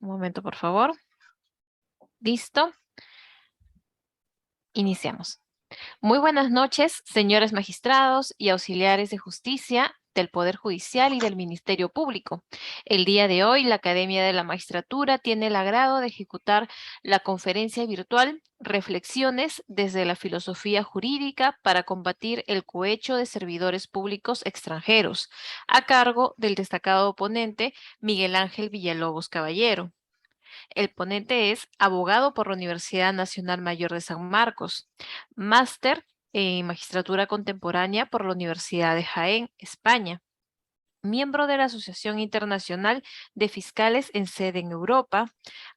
Un momento, por favor. Listo. Iniciamos. Muy buenas noches, señores magistrados y auxiliares de justicia del Poder Judicial y del Ministerio Público. El día de hoy, la Academia de la Magistratura tiene el agrado de ejecutar la conferencia virtual Reflexiones desde la filosofía jurídica para combatir el cohecho de servidores públicos extranjeros, a cargo del destacado ponente Miguel Ángel Villalobos Caballero. El ponente es abogado por la Universidad Nacional Mayor de San Marcos, máster en Magistratura Contemporánea por la Universidad de Jaén, España, miembro de la Asociación Internacional de Fiscales en sede en Europa.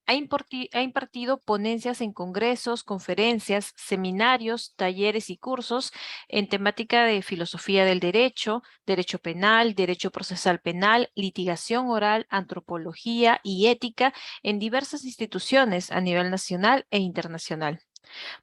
Ha impartido ponencias en congresos, conferencias, seminarios, talleres y cursos en temática de filosofía del derecho, derecho penal, derecho procesal penal, litigación oral, antropología y ética en diversas instituciones a nivel nacional e internacional.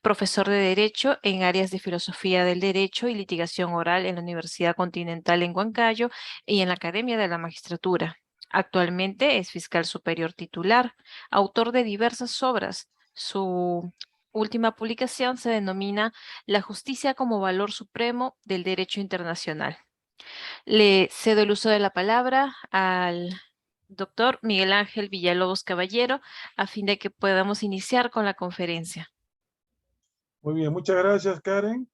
Profesor de Derecho en áreas de Filosofía del Derecho y Litigación Oral en la Universidad Continental en Huancayo y en la Academia de la Magistratura. Actualmente es fiscal superior titular, autor de diversas obras. Su última publicación se denomina La justicia como valor supremo del derecho internacional. Le cedo el uso de la palabra al doctor Miguel Ángel Villalobos Caballero a fin de que podamos iniciar con la conferencia. Muy bien, muchas gracias, Karen.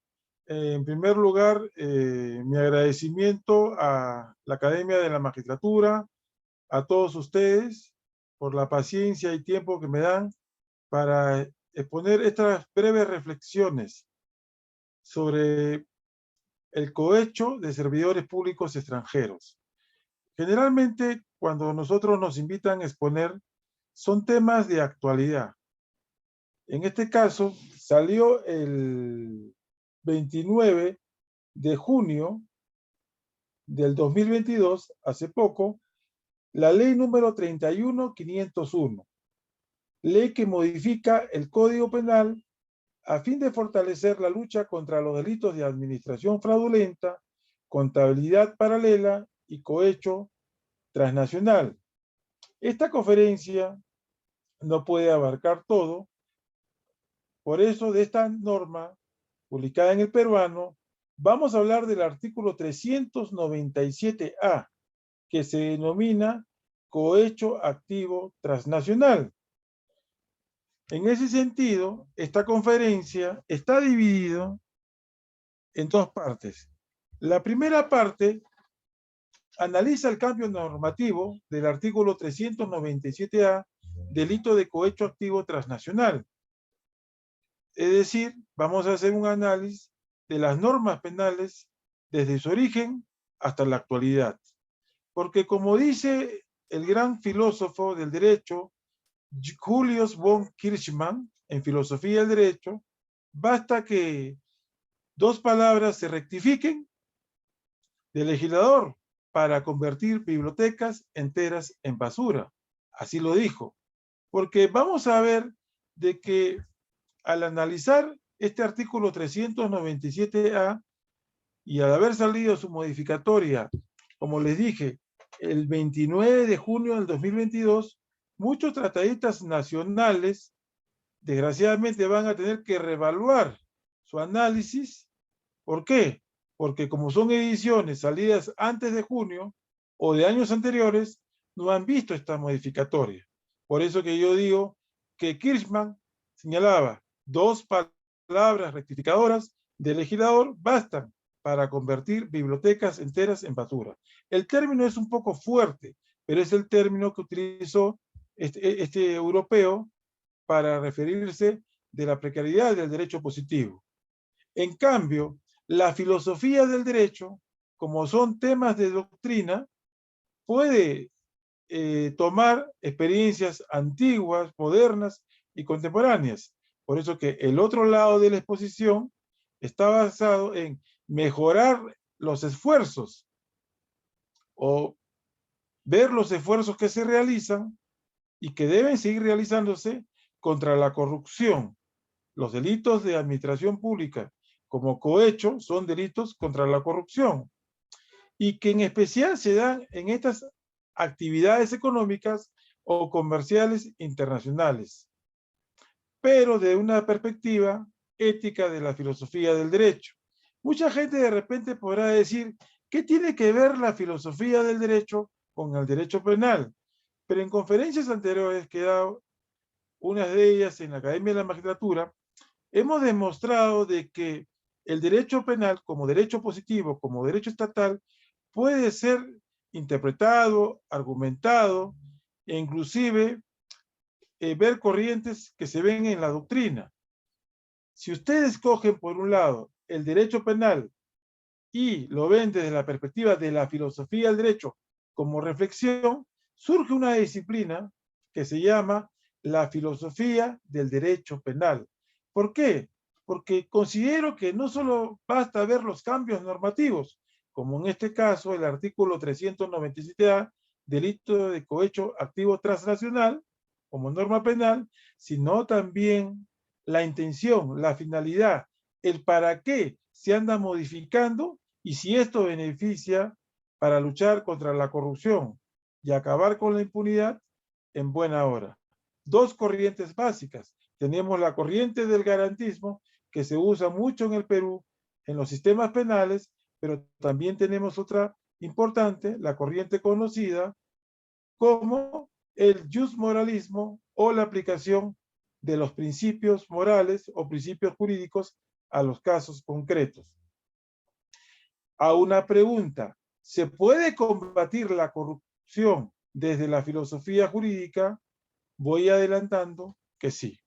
En primer lugar, mi agradecimiento a la Academia de la Magistratura, a todos ustedes, por la paciencia y tiempo que me dan para exponer estas breves reflexiones sobre el cohecho de servidores públicos extranjeros. Generalmente, cuando nosotros nos invitan a exponer, son temas de actualidad. En este caso, salió el 29 de junio del 2022, hace poco, la ley número 31501, ley que modifica el Código Penal a fin de fortalecer la lucha contra los delitos de administración fraudulenta, contabilidad paralela y cohecho transnacional. Esta conferencia no puede abarcar todo, por eso de esta norma publicada en el peruano, vamos a hablar del artículo 397A, que se denomina cohecho activo transnacional. En ese sentido, esta conferencia está dividida en dos partes. La primera parte analiza el cambio normativo del artículo 397A, delito de cohecho activo transnacional. Es decir, vamos a hacer un análisis de las normas penales desde su origen hasta la actualidad. Porque como dice el gran filósofo del derecho, Julius von Kirchmann, en Filosofía del Derecho, basta que dos palabras se rectifiquen del legislador para convertir bibliotecas enteras en basura. Así lo dijo. Porque vamos a ver de que al analizar este artículo 397A y al haber salido su modificatoria, como les dije, el 29 de junio del 2022, muchos tratadistas nacionales, desgraciadamente, van a tener que reevaluar su análisis. ¿Por qué? Porque como son ediciones salidas antes de junio o de años anteriores, no han visto esta modificatoria. Por eso que yo digo que Kirchmann señalaba dos palabras rectificadoras del legislador bastan para convertir bibliotecas enteras en basura. El término es un poco fuerte, pero es el término que utilizó este europeo para referirse de la precariedad del derecho positivo. En cambio, la filosofía del derecho, como son temas de doctrina, puede tomar experiencias antiguas, modernas y contemporáneas. Por eso que el otro lado de la exposición está basado en mejorar los esfuerzos o ver los esfuerzos que se realizan y que deben seguir realizándose contra la corrupción. Los delitos de administración pública como cohecho son delitos contra la corrupción y que en especial se dan en estas actividades económicas o comerciales internacionales, pero de una perspectiva ética de la filosofía del derecho. Mucha gente de repente podrá decir, ¿qué tiene que ver la filosofía del derecho con el derecho penal? Pero en conferencias anteriores que he dado, unas de ellas en la Academia de la Magistratura, hemos demostrado de que el derecho penal como derecho positivo, como derecho estatal, puede ser interpretado, argumentado e inclusive ver corrientes que se ven en la doctrina. Si ustedes cogen por un lado el derecho penal y lo ven desde la perspectiva de la filosofía del derecho como reflexión, surge una disciplina que se llama la filosofía del derecho penal. ¿Por qué? Porque considero que no solo basta ver los cambios normativos, como en este caso el artículo 397A, delito de cohecho activo transnacional, como norma penal, sino también la intención, la finalidad, el para qué se anda modificando y si esto beneficia para luchar contra la corrupción y acabar con la impunidad en buena hora. Dos corrientes básicas. Tenemos la corriente del garantismo, que se usa mucho en el Perú, en los sistemas penales, pero también tenemos otra importante, la corriente conocida como el justmoralismo o la aplicación de los principios morales o principios jurídicos a los casos concretos. A una pregunta, ¿se puede combatir la corrupción desde la filosofía jurídica? Voy adelantando que sí.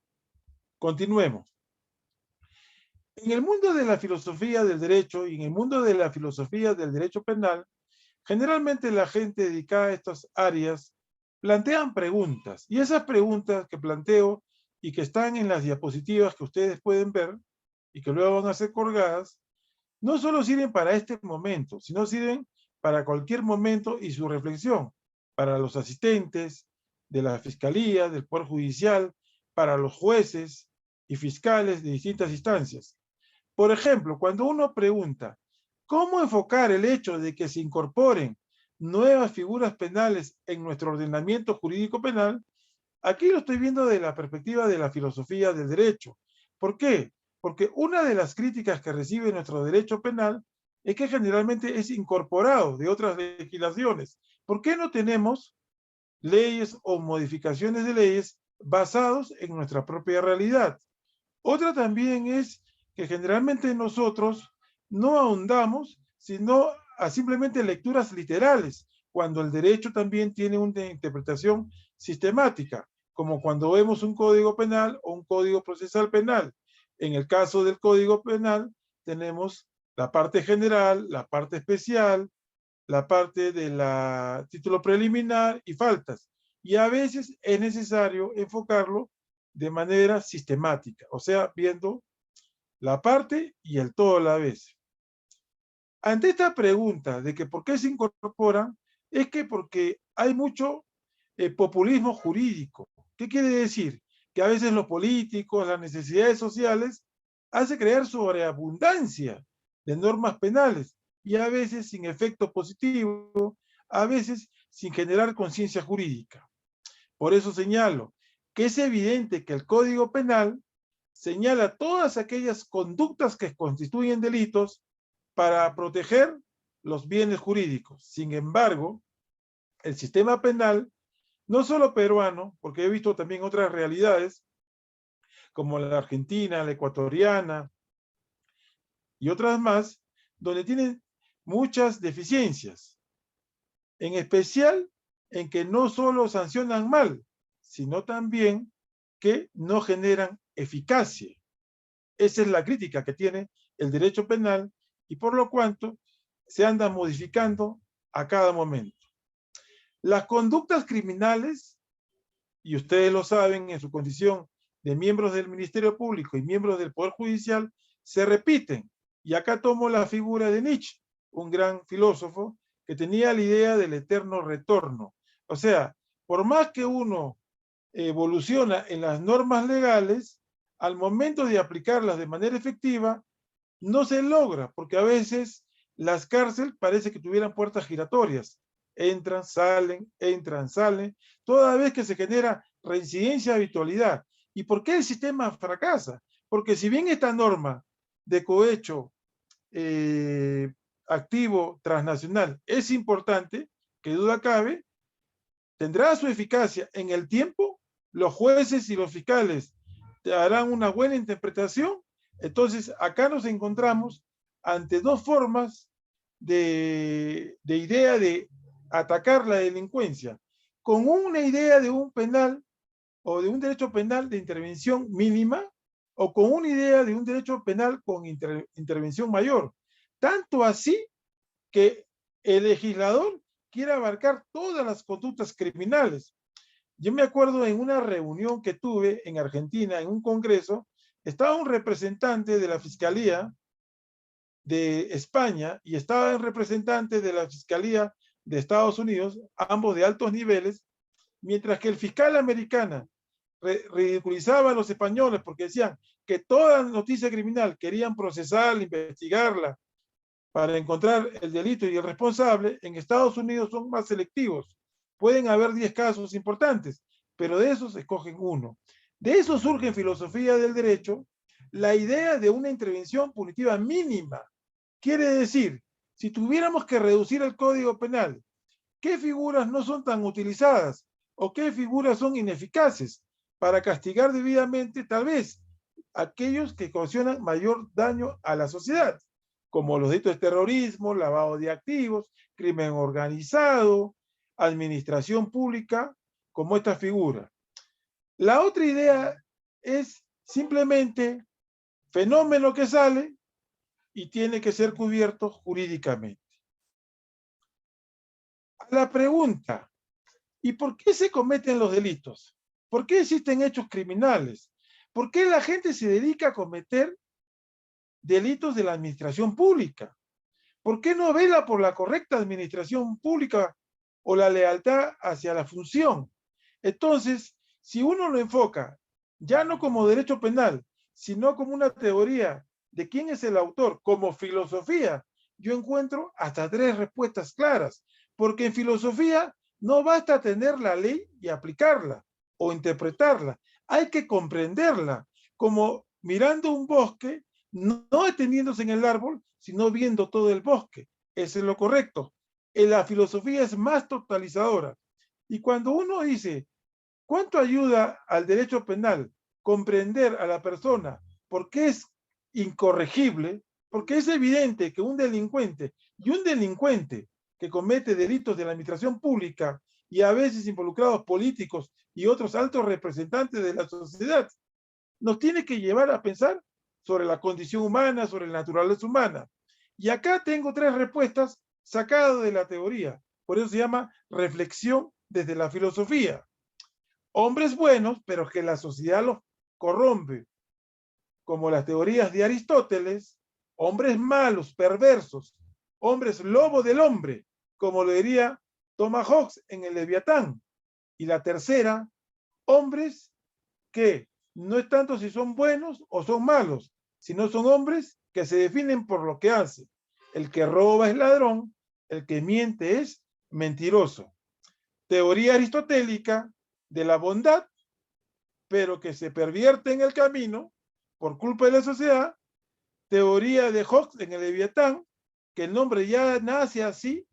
Continuemos. En el mundo de la filosofía del derecho y en el mundo de la filosofía del derecho penal, generalmente la gente dedicada a estas áreas plantean preguntas, y esas preguntas que planteo y que están en las diapositivas que ustedes pueden ver y que luego van a ser colgadas, no solo sirven para este momento, sino sirven para cualquier momento y su reflexión, para los asistentes de la Fiscalía, del Poder Judicial, para los jueces y fiscales de distintas instancias. Por ejemplo, cuando uno pregunta, ¿cómo enfocar el hecho de que se incorporen nuevas figuras penales en nuestro ordenamiento jurídico penal? Aquí lo estoy viendo de la perspectiva de la filosofía del derecho. ¿Por qué? Porque una de las críticas que recibe nuestro derecho penal es que generalmente es incorporado de otras legislaciones. ¿Por qué no tenemos leyes o modificaciones de leyes basados en nuestra propia realidad? Otra también es que generalmente nosotros no ahondamos, sino a simplemente lecturas literales, cuando el derecho también tiene una interpretación sistemática, como cuando vemos un código penal o un código procesal penal. En el caso del código penal tenemos la parte general, la parte especial, la parte del título preliminar y faltas. Y a veces es necesario enfocarlo de manera sistemática, o sea, viendo la parte y el todo a la vez. Ante esta pregunta de que por qué se incorporan, es que porque hay mucho populismo jurídico. ¿Qué quiere decir? Que a veces los políticos, las necesidades sociales, hace crear sobreabundancia de normas penales y a veces sin efecto positivo, a veces sin generar conciencia jurídica. Por eso señalo que es evidente que el Código Penal señala todas aquellas conductas que constituyen delitos para proteger los bienes jurídicos. Sin embargo, el sistema penal, no solo peruano, porque he visto también otras realidades, como la argentina, la ecuatoriana y otras más, donde tienen muchas deficiencias, en especial en que no solo sancionan mal, sino también que no generan eficacia. Esa es la crítica que tiene el derecho penal y por lo cuanto se anda modificando a cada momento. Las conductas criminales, y ustedes lo saben en su condición de miembros del Ministerio Público y miembros del Poder Judicial, se repiten. Y acá tomo la figura de Nietzsche, un gran filósofo que tenía la idea del eterno retorno. O sea, por más que uno evoluciona en las normas legales, al momento de aplicarlas de manera efectiva, no se logra, porque a veces las cárceles parece que tuvieran puertas giratorias. entran, salen, toda vez que se genera reincidencia, habitualidad. ¿Y por qué el sistema fracasa? Porque si bien esta norma de cohecho activo transnacional es importante, que duda cabe, tendrá su eficacia en el tiempo, los jueces y los fiscales harán una buena interpretación. Entonces, acá nos encontramos ante dos formas de idea de atacar la delincuencia, con una idea de un penal o de un derecho penal de intervención mínima, o con una idea de un derecho penal con intervención mayor. Tanto así que el legislador quiere abarcar todas las conductas criminales. Yo me acuerdo en una reunión que tuve en Argentina, en un congreso, estaba un representante de la Fiscalía de España y estaba el representante de la Fiscalía de Estados Unidos, ambos de altos niveles, mientras que el fiscal americano ridiculizaba a los españoles porque decían que toda noticia criminal querían procesarla, investigarla para encontrar el delito y el responsable. En Estados Unidos son más selectivos. Pueden haber 10 casos importantes, pero de esos escogen uno. De eso surge en filosofía del derecho la idea de una intervención punitiva mínima. Quiere decir, si tuviéramos que reducir el Código Penal, ¿qué figuras no son tan utilizadas o qué figuras son ineficaces para castigar debidamente tal vez aquellos que ocasionan mayor daño a la sociedad, como los delitos de terrorismo, lavado de activos, crimen organizado, administración pública, como esta figura? La otra idea es simplemente fenómeno que sale y tiene que ser cubierto jurídicamente. A la pregunta, ¿y por qué se cometen los delitos? ¿Por qué existen hechos criminales? ¿Por qué la gente se dedica a cometer delitos de la administración pública? ¿Por qué no vela por la correcta administración pública o la lealtad hacia la función? Entonces, si uno lo enfoca ya no como derecho penal, sino como una teoría de quién es el autor, como filosofía, yo encuentro hasta 3 respuestas claras, porque en filosofía no basta tener la ley y aplicarla o interpretarla, hay que comprenderla, como mirando un bosque, no deteniéndose en el árbol, sino viendo todo el bosque. Eso es lo correcto. La filosofía es más totalizadora. Y cuando uno dice, ¿cuánto ayuda al derecho penal comprender a la persona por qué es incorregible? Porque es evidente que un delincuente que comete delitos de la administración pública y a veces involucrados políticos y otros altos representantes de la sociedad, nos tiene que llevar a pensar sobre la condición humana, sobre la naturaleza humana. Y acá tengo 3 respuestas sacadas de la teoría. Por eso se llama reflexión desde la filosofía. Hombres buenos, pero que la sociedad los corrompe, como las teorías de Aristóteles. Hombres malos, perversos, hombres lobo del hombre, como lo diría Thomas Hobbes en el Leviatán. Y la tercera, hombres que no es tanto si son buenos o son malos, sino son hombres que se definen por lo que hacen. El que roba es ladrón, el que miente es mentiroso. Teoría aristotélica de la bondad, pero que se pervierte en el camino por culpa de la sociedad. Teoría de Hobbes en el Leviatán, que el nombre ya nace así,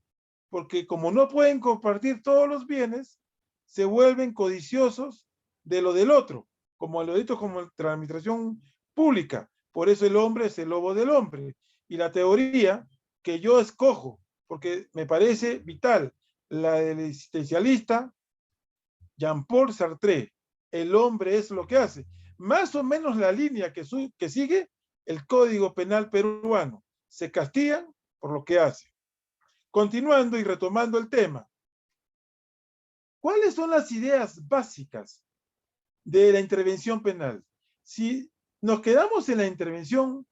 porque como no pueden compartir todos los bienes, se vuelven codiciosos de lo del otro, como lo dicho como la administración pública. Por eso el hombre es el lobo del hombre. Y la teoría que yo escojo, porque me parece vital, la del existencialista Jean-Paul Sartre, el hombre es lo que hace. Más o menos la línea que sigue el Código Penal peruano. Se castigan por lo que hacen. Continuando y retomando el tema, ¿cuáles son las ideas básicas de la intervención penal? Si nos quedamos en la intervención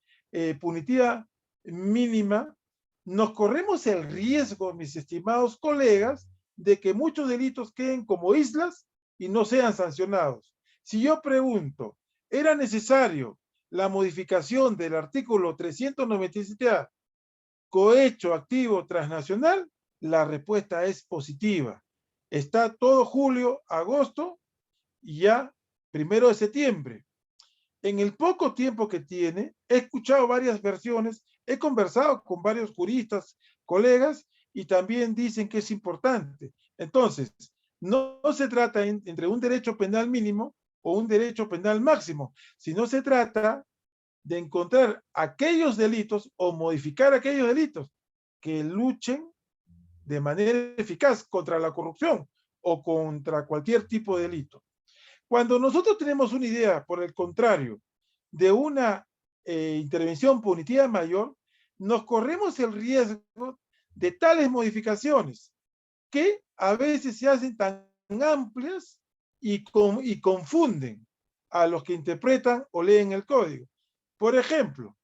punitiva mínima, nos corremos el riesgo, mis estimados colegas, de que muchos delitos queden como islas y no sean sancionados. Si yo pregunto, ¿era necesario la modificación del artículo 397A, cohecho activo transnacional? La respuesta es positiva. Está todo julio, agosto y ya 1 de septiembre. En el poco tiempo que tiene, he escuchado varias versiones, he conversado con varios juristas, colegas, y también dicen que es importante. Entonces, no se trata entre un derecho penal mínimo o un derecho penal máximo, sino se trata de encontrar aquellos delitos o modificar aquellos delitos que luchen de manera eficaz contra la corrupción o contra cualquier tipo de delito. Cuando nosotros tenemos una idea, por el contrario, de una intervención punitiva mayor, nos corremos el riesgo de tales modificaciones que a veces se hacen tan amplias y confunden a los que interpretan o leen el código. Por ejemplo,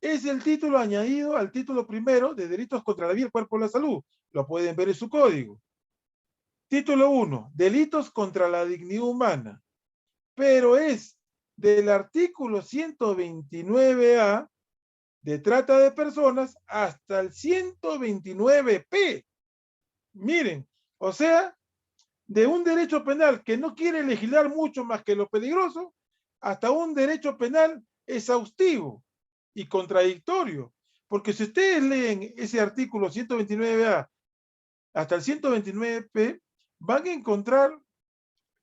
es el título añadido al título primero de Delitos contra la vida, el cuerpo y la salud. Lo pueden ver en su código. Título 1, Delitos contra la dignidad humana. Pero es del artículo 129A de trata de personas hasta el 129P. Miren, o sea, de un derecho penal que no quiere legislar mucho más que lo peligroso, hasta un derecho penal exhaustivo y contradictorio. Porque si ustedes leen ese artículo 129A hasta el 129P, van a encontrar,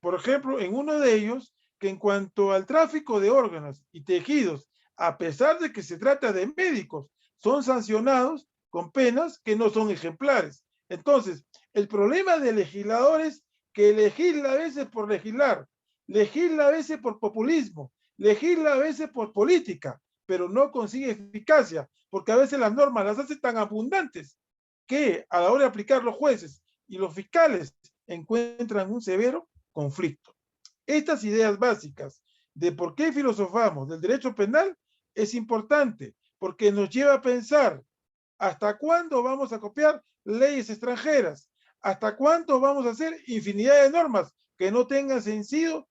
por ejemplo, en uno de ellos, que en cuanto al tráfico de órganos y tejidos, a pesar de que se trata de médicos, son sancionados con penas que no son ejemplares. Entonces, el problema del legislador es que legisla a veces por legislar, legisla a veces por populismo, legisla a veces por política, pero no consigue eficacia, porque a veces las normas las hace tan abundantes que a la hora de aplicar los jueces y los fiscales encuentran un severo conflicto. Estas ideas básicas de por qué filosofamos del derecho penal es importante porque nos lleva a pensar hasta cuándo vamos a copiar leyes extranjeras, hasta cuánto vamos a hacer infinidad de normas que no tengan sentido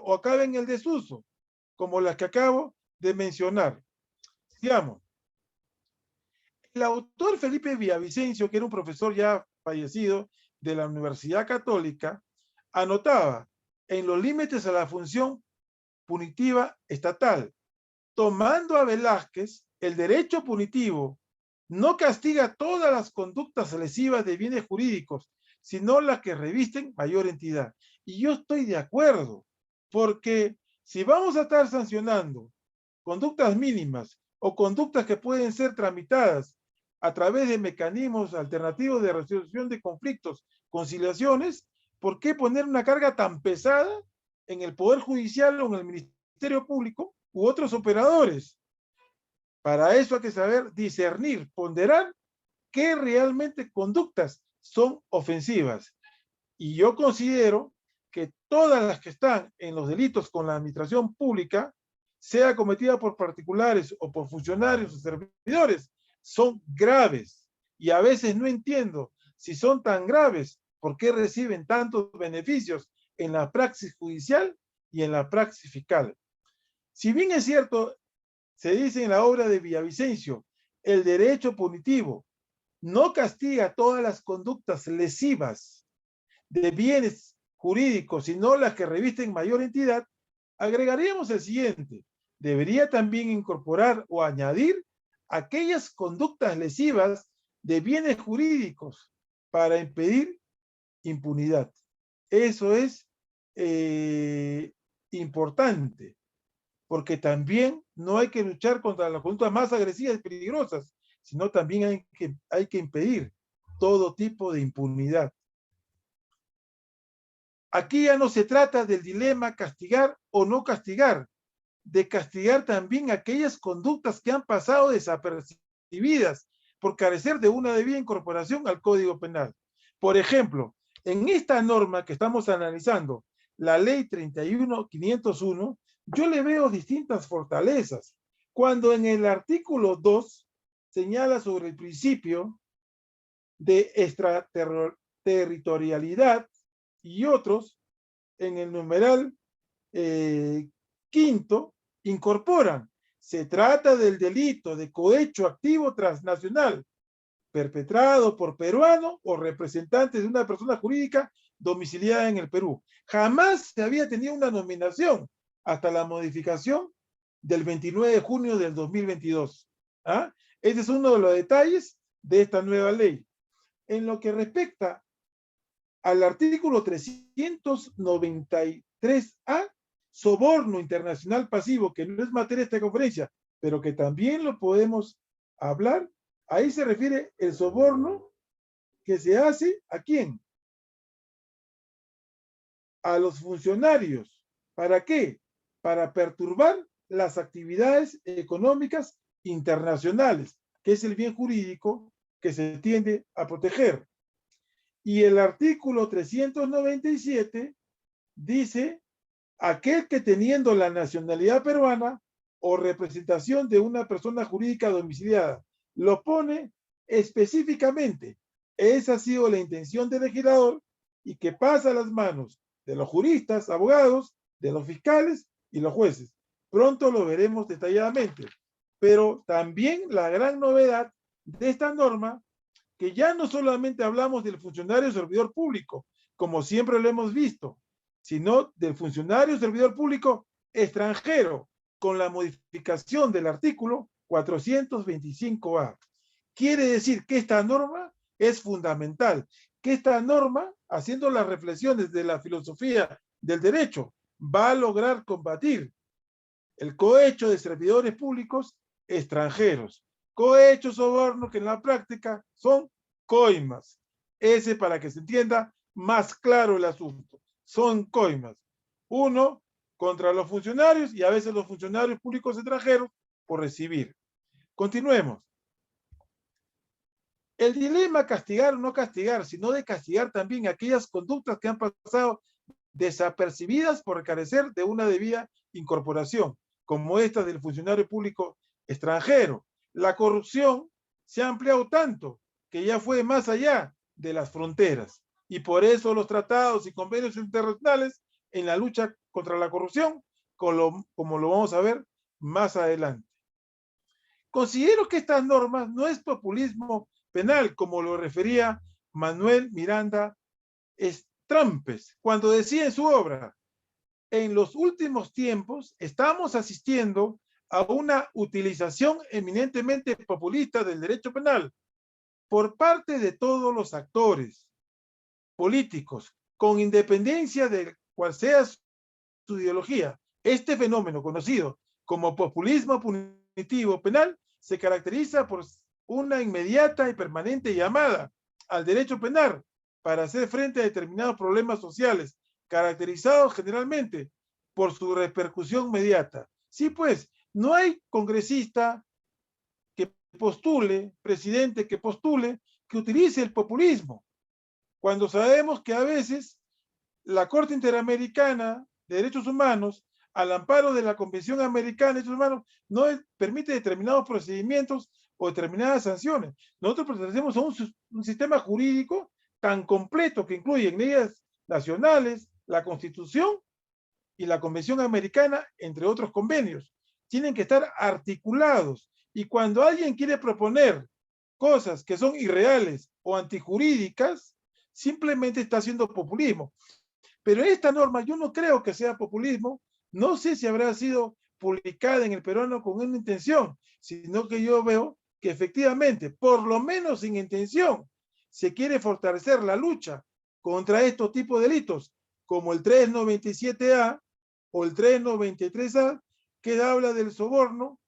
o acaben en el desuso, como las que acabo de mencionar. Digamos, el autor Felipe Villavicencio, que era un profesor ya fallecido de la Universidad Católica, anotaba en los límites a la función punitiva estatal, tomando a Velázquez, el derecho punitivo no castiga todas las conductas lesivas de bienes jurídicos, sino las que revisten mayor entidad. Y yo estoy de acuerdo, porque si vamos a estar sancionando conductas mínimas o conductas que pueden ser tramitadas a través de mecanismos alternativos de resolución de conflictos, conciliaciones, ¿por qué poner una carga tan pesada en el Poder Judicial o en el Ministerio Público u otros operadores? Para eso hay que saber discernir, ponderar qué realmente conductas son ofensivas. Y yo considero que todas las que están en los delitos con la administración pública, sea cometida por particulares o por funcionarios o servidores, son graves. Y a veces no entiendo si son tan graves, ¿por qué reciben tantos beneficios en la praxis judicial y en la praxis fiscal? Si bien es cierto, se dice en la obra de Villavicencio, el derecho punitivo no castiga todas las conductas lesivas de bienes jurídicos, sino las que revisten mayor entidad, agregaríamos el siguiente: debería también incorporar o añadir aquellas conductas lesivas de bienes jurídicos para impedir impunidad. Eso es importante, porque también no hay que luchar contra las conductas más agresivas y peligrosas, sino también hay que impedir todo tipo de impunidad. Aquí ya no se trata del dilema castigar o no castigar, de castigar también aquellas conductas que han pasado desapercibidas por carecer de una debida incorporación al Código Penal. Por ejemplo, en esta norma que estamos analizando, la Ley 31.501, yo le veo distintas fortalezas. Cuando en el artículo 2 señala sobre el principio de extraterritorialidad y otros, en el numeral quinto, incorporan: se trata del delito de cohecho activo transnacional, perpetrado por peruano o representantes de una persona jurídica domiciliada en el Perú. Jamás se había tenido una nominación hasta la modificación del 29 de junio del 2022. ¿Ah? Este es uno de los detalles de esta nueva ley. En lo que respecta al artículo 393A, soborno internacional pasivo, que no es materia de esta conferencia, pero que también lo podemos hablar, ahí se refiere el soborno que se hace ¿a quién? A los funcionarios. ¿Para qué? Para perturbar las actividades económicas internacionales, que es el bien jurídico que se tiende a proteger. Y el artículo 397 dice, aquel que teniendo la nacionalidad peruana o representación de una persona jurídica domiciliada, lo pone específicamente. Esa ha sido la intención del legislador y que pasa a las manos de los juristas, abogados, de los fiscales y los jueces. Pronto lo veremos detalladamente. Pero también la gran novedad de esta norma, que ya no solamente hablamos del funcionario servidor público, como siempre lo hemos visto, sino del funcionario servidor público extranjero, con la modificación del artículo 425A. Quiere decir que esta norma es fundamental, que esta norma, haciendo las reflexiones de la filosofía del derecho, va a lograr combatir el cohecho de servidores públicos extranjeros. Cohecho, soborno, que en la práctica son coimas. Ese para que se entienda más claro el asunto. Son coimas. Uno, contra los funcionarios y a veces los funcionarios públicos extranjeros por recibir. Continuemos. El dilema castigar o no castigar, sino de castigar también aquellas conductas que han pasado desapercibidas por carecer de una debida incorporación, como esta del funcionario público extranjero. La corrupción se ha ampliado tanto que ya fue más allá de las fronteras. Y por eso los tratados y convenios internacionales en la lucha contra la corrupción, como lo vamos a ver más adelante. Considero que estas normas no es populismo penal, como lo refería Manuel Miranda Strampes, cuando decía en su obra, en los últimos tiempos estamos asistiendo a una utilización eminentemente populista del derecho penal por parte de todos los actores políticos, con independencia de cuál sea su ideología. Este fenómeno conocido como populismo punitivo penal se caracteriza por una inmediata y permanente llamada al derecho penal para hacer frente a determinados problemas sociales, caracterizados generalmente por su repercusión inmediata. Sí, pues, no hay congresista que postule, presidente que postule, que utilice el populismo, cuando sabemos que a veces la Corte Interamericana de Derechos Humanos, al amparo de la Convención Americana de Derechos Humanos, no permite determinados procedimientos o determinadas sanciones. Nosotros pertenecemos a un sistema jurídico tan completo que incluye leyes nacionales, la Constitución y la Convención Americana, entre otros convenios. Tienen que estar articulados. Y cuando alguien quiere proponer cosas que son irreales o antijurídicas, simplemente está haciendo populismo. Pero esta norma yo no creo que sea populismo, no sé si habrá sido publicada en el peruano con una intención, sino que yo veo que efectivamente, por lo menos sin intención, se quiere fortalecer la lucha contra estos tipos de delitos, como el 397A o el 393A, que habla del soborno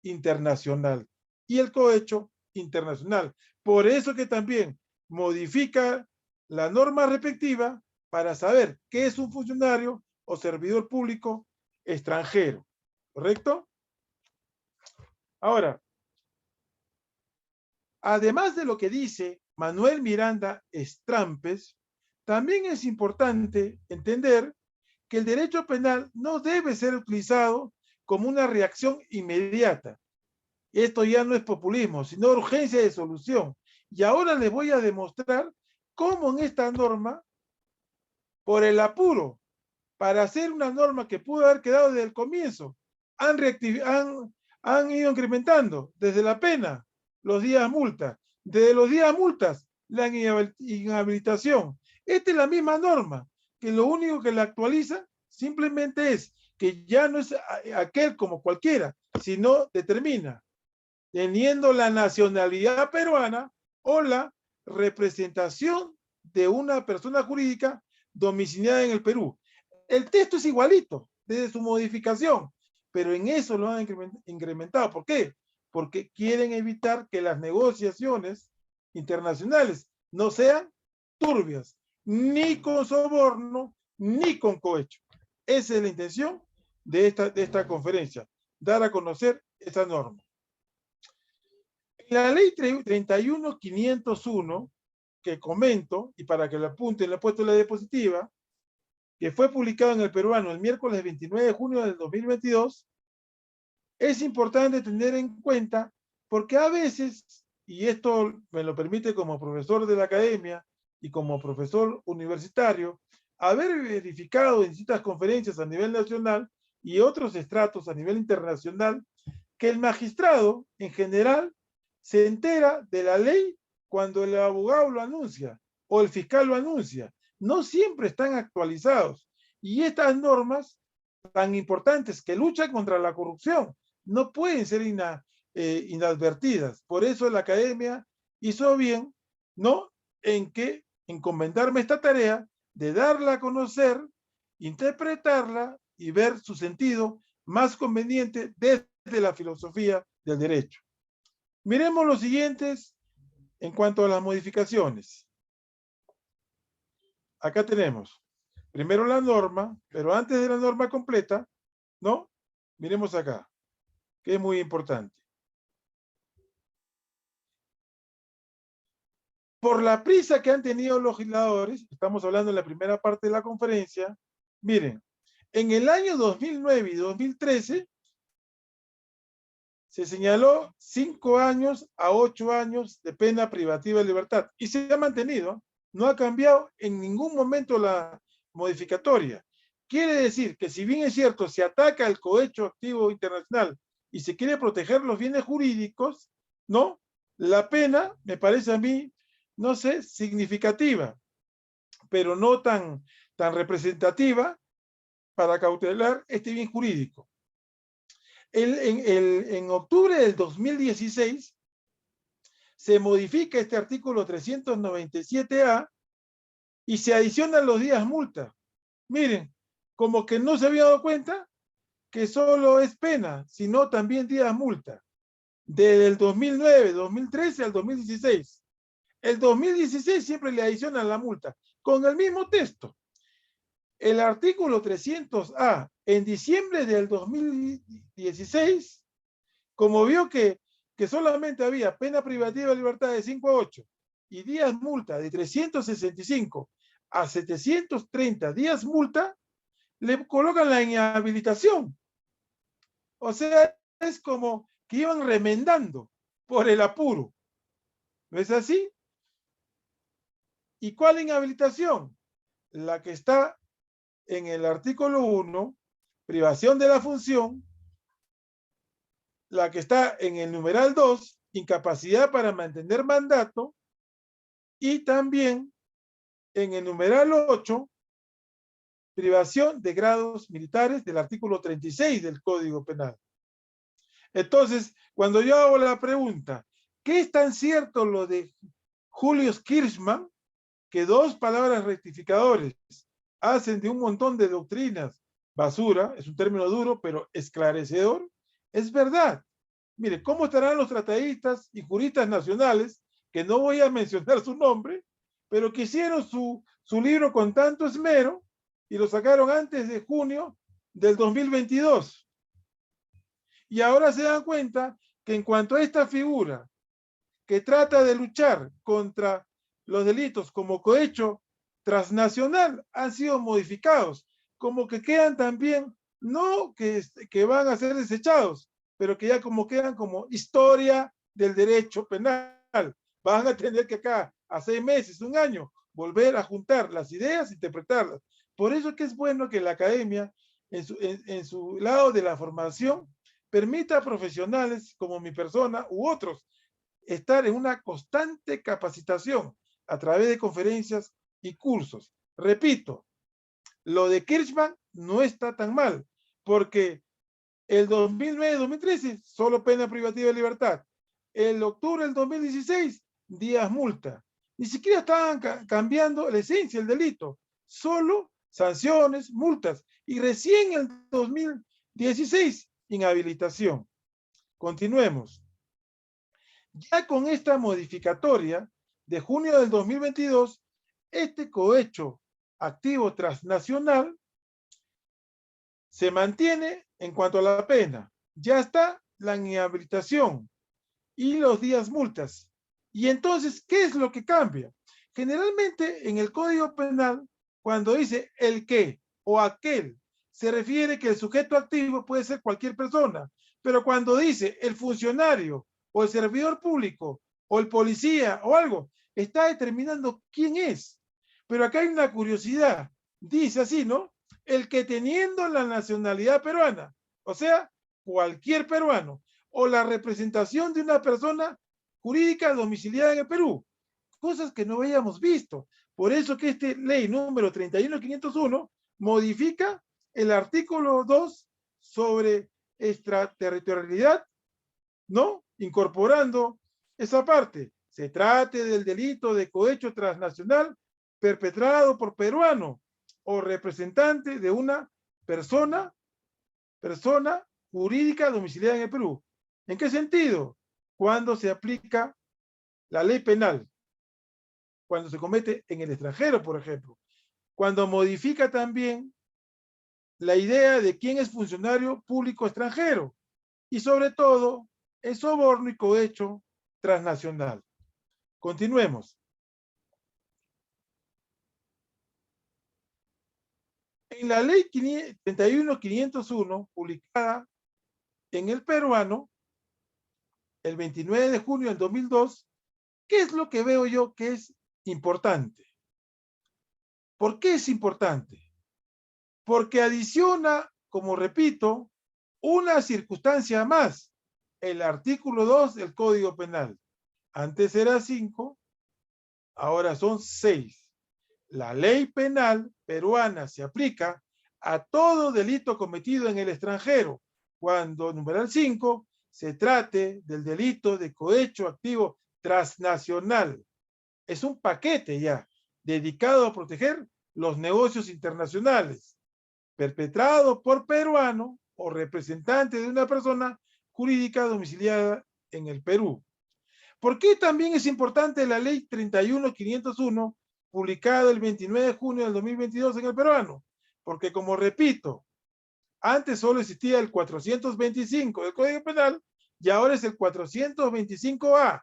internacional y el cohecho internacional. Por eso que también modifica la norma respectiva para saber qué es un funcionario o servidor público extranjero. ¿Correcto? Ahora, además de lo que dice Manuel Miranda Strampes, también es importante entender que el derecho penal no debe ser utilizado como una reacción inmediata. Esto ya no es populismo, sino urgencia de solución. Y ahora les voy a demostrar cómo en esta norma, por el apuro, para hacer una norma que pudo haber quedado desde el comienzo, han ido incrementando desde la pena, los días multa, Desde los días multas, la inhabilitación. Esta es la misma norma, que lo único que la actualiza simplemente es que ya no es aquel como cualquiera, sino determina, teniendo la nacionalidad peruana o la representación de una persona jurídica domiciliada en el Perú. El texto es igualito desde su modificación, pero en eso lo han incrementado. ¿Por qué? Porque quieren evitar que las negociaciones internacionales no sean turbias, ni con soborno, ni con cohecho. Esa es la intención de esta conferencia, dar a conocer esta norma. En la ley 31.501, que comento, y para que lo apunten, le he puesto la diapositiva, que fue publicado en el Peruano el miércoles 29 de junio del 2022, es importante tener en cuenta, porque a veces, y esto me lo permite como profesor de la academia y como profesor universitario, haber verificado en distintas conferencias a nivel nacional y otros estratos a nivel internacional, que el magistrado en general se entera de la ley cuando el abogado lo anuncia o el fiscal lo anuncia. No siempre están actualizados. Y estas normas tan importantes que luchan contra la corrupción no pueden ser inadvertidas. Por eso la academia hizo bien, ¿no?, en encomendarme esta tarea de darla a conocer, interpretarla y ver su sentido más conveniente desde la filosofía del derecho. Miremos los siguientes en cuanto a las modificaciones. Acá tenemos primero la norma, pero antes de la norma completa, ¿no? Miremos acá, que es muy importante. Por la prisa que han tenido los legisladores, estamos hablando en la primera parte de la conferencia, miren, en el año 2009 y 2013 se señaló 5 años a 8 años de pena privativa de libertad y se ha mantenido, no ha cambiado en ningún momento la modificatoria. Quiere decir que si bien es cierto, se ataca el cohecho activo internacional y se quiere proteger los bienes jurídicos, ¿no? La pena, me parece a mí, no sé, significativa, pero no tan representativa para cautelar este bien jurídico. En octubre del 2016 se modifica este artículo 397A y se adicionan los días multa. Miren, como que no se había dado cuenta que solo es pena, sino también días multa. Desde el 2009, 2013 al 2016. El 2016 siempre le adicionan la multa, con el mismo texto. El artículo 300A, en diciembre del 2016, como vio que solamente había pena privativa de libertad de 5 a 8 y días multa de 365 a 730 días multa, le colocan la inhabilitación. O sea, es como que iban remendando por el apuro. ¿No es así? ¿Y cuál inhabilitación? La que está en el artículo 1, privación de la función, la que está en el numeral 2, incapacidad para mantener mandato, y también en el numeral 8, privación de grados militares del artículo 36 del Código Penal. Entonces, cuando yo hago la pregunta, ¿qué es tan cierto lo de Julius Kirchmann, que 2 palabras rectificadores hacen de un montón de doctrinas basura? Es un término duro, pero esclarecedor. Es verdad. Mire, ¿cómo estarán los tratadistas y juristas nacionales, que no voy a mencionar su nombre, pero que hicieron su libro con tanto esmero y lo sacaron antes de junio del 2022? Y ahora se dan cuenta que en cuanto a esta figura que trata de luchar contra los delitos como cohecho transnacional, han sido modificados, como que quedan también, no que van a ser desechados, pero que ya como quedan como historia del derecho penal. Van a tener que acá, a 6 meses, 1 año, volver a juntar las ideas, interpretarlas. Por eso es que es bueno que la academia, en su lado de la formación, permita a profesionales como mi persona u otros estar en una constante capacitación a través de conferencias y cursos. Repito, lo de Kirchmann no está tan mal, porque el 2009-2013, solo pena privativa de libertad. El octubre del 2016, días multa. Ni siquiera estaban cambiando la esencia del delito, solo sanciones, multas. Y recién en el 2016, inhabilitación. Continuemos. Ya con esta modificatoria de junio del 2022, este cohecho activo transnacional se mantiene en cuanto a la pena. Ya está la inhabilitación y los días multas. Y entonces, ¿qué es lo que cambia? Generalmente en el Código Penal, cuando dice el que o aquel, se refiere que el sujeto activo puede ser cualquier persona, pero cuando dice el funcionario o el servidor público o el policía o algo, está determinando quién es. Pero acá hay una curiosidad, dice así, ¿no? El que teniendo la nacionalidad peruana, o sea, cualquier peruano, o la representación de una persona jurídica domiciliada en el Perú, cosas que no habíamos visto. Por eso que esta ley número 31501 modifica el artículo 2 sobre extraterritorialidad, ¿no? Incorporando esa parte. Se trate del delito de cohecho transnacional perpetrado por peruano o representante de una persona jurídica domiciliada en el Perú. ¿En qué sentido? Cuando se aplica la ley penal, cuando se comete en el extranjero, por ejemplo, cuando modifica también la idea de quién es funcionario público extranjero y sobre todo el soborno y cohecho transnacional. Continuemos. En la ley 31501, publicada en el peruano, el 29 de junio del 2002, ¿qué es lo que veo yo que es importante? ¿Por qué es importante? Porque adiciona, como repito, una circunstancia más, el artículo 2 del Código Penal. Antes era 5, ahora son 6. La ley penal peruana se aplica a todo delito cometido en el extranjero, cuando, numeral 5, se trate del delito de cohecho activo transnacional. Es un paquete ya, dedicado a proteger los negocios internacionales, perpetrado por peruano o representante de una persona jurídica domiciliada en el Perú. ¿Por qué también es importante la ley 31501, publicada el 29 de junio del 2022 en el peruano? Porque, como repito, antes solo existía el 425 del Código Penal y ahora es el 425A,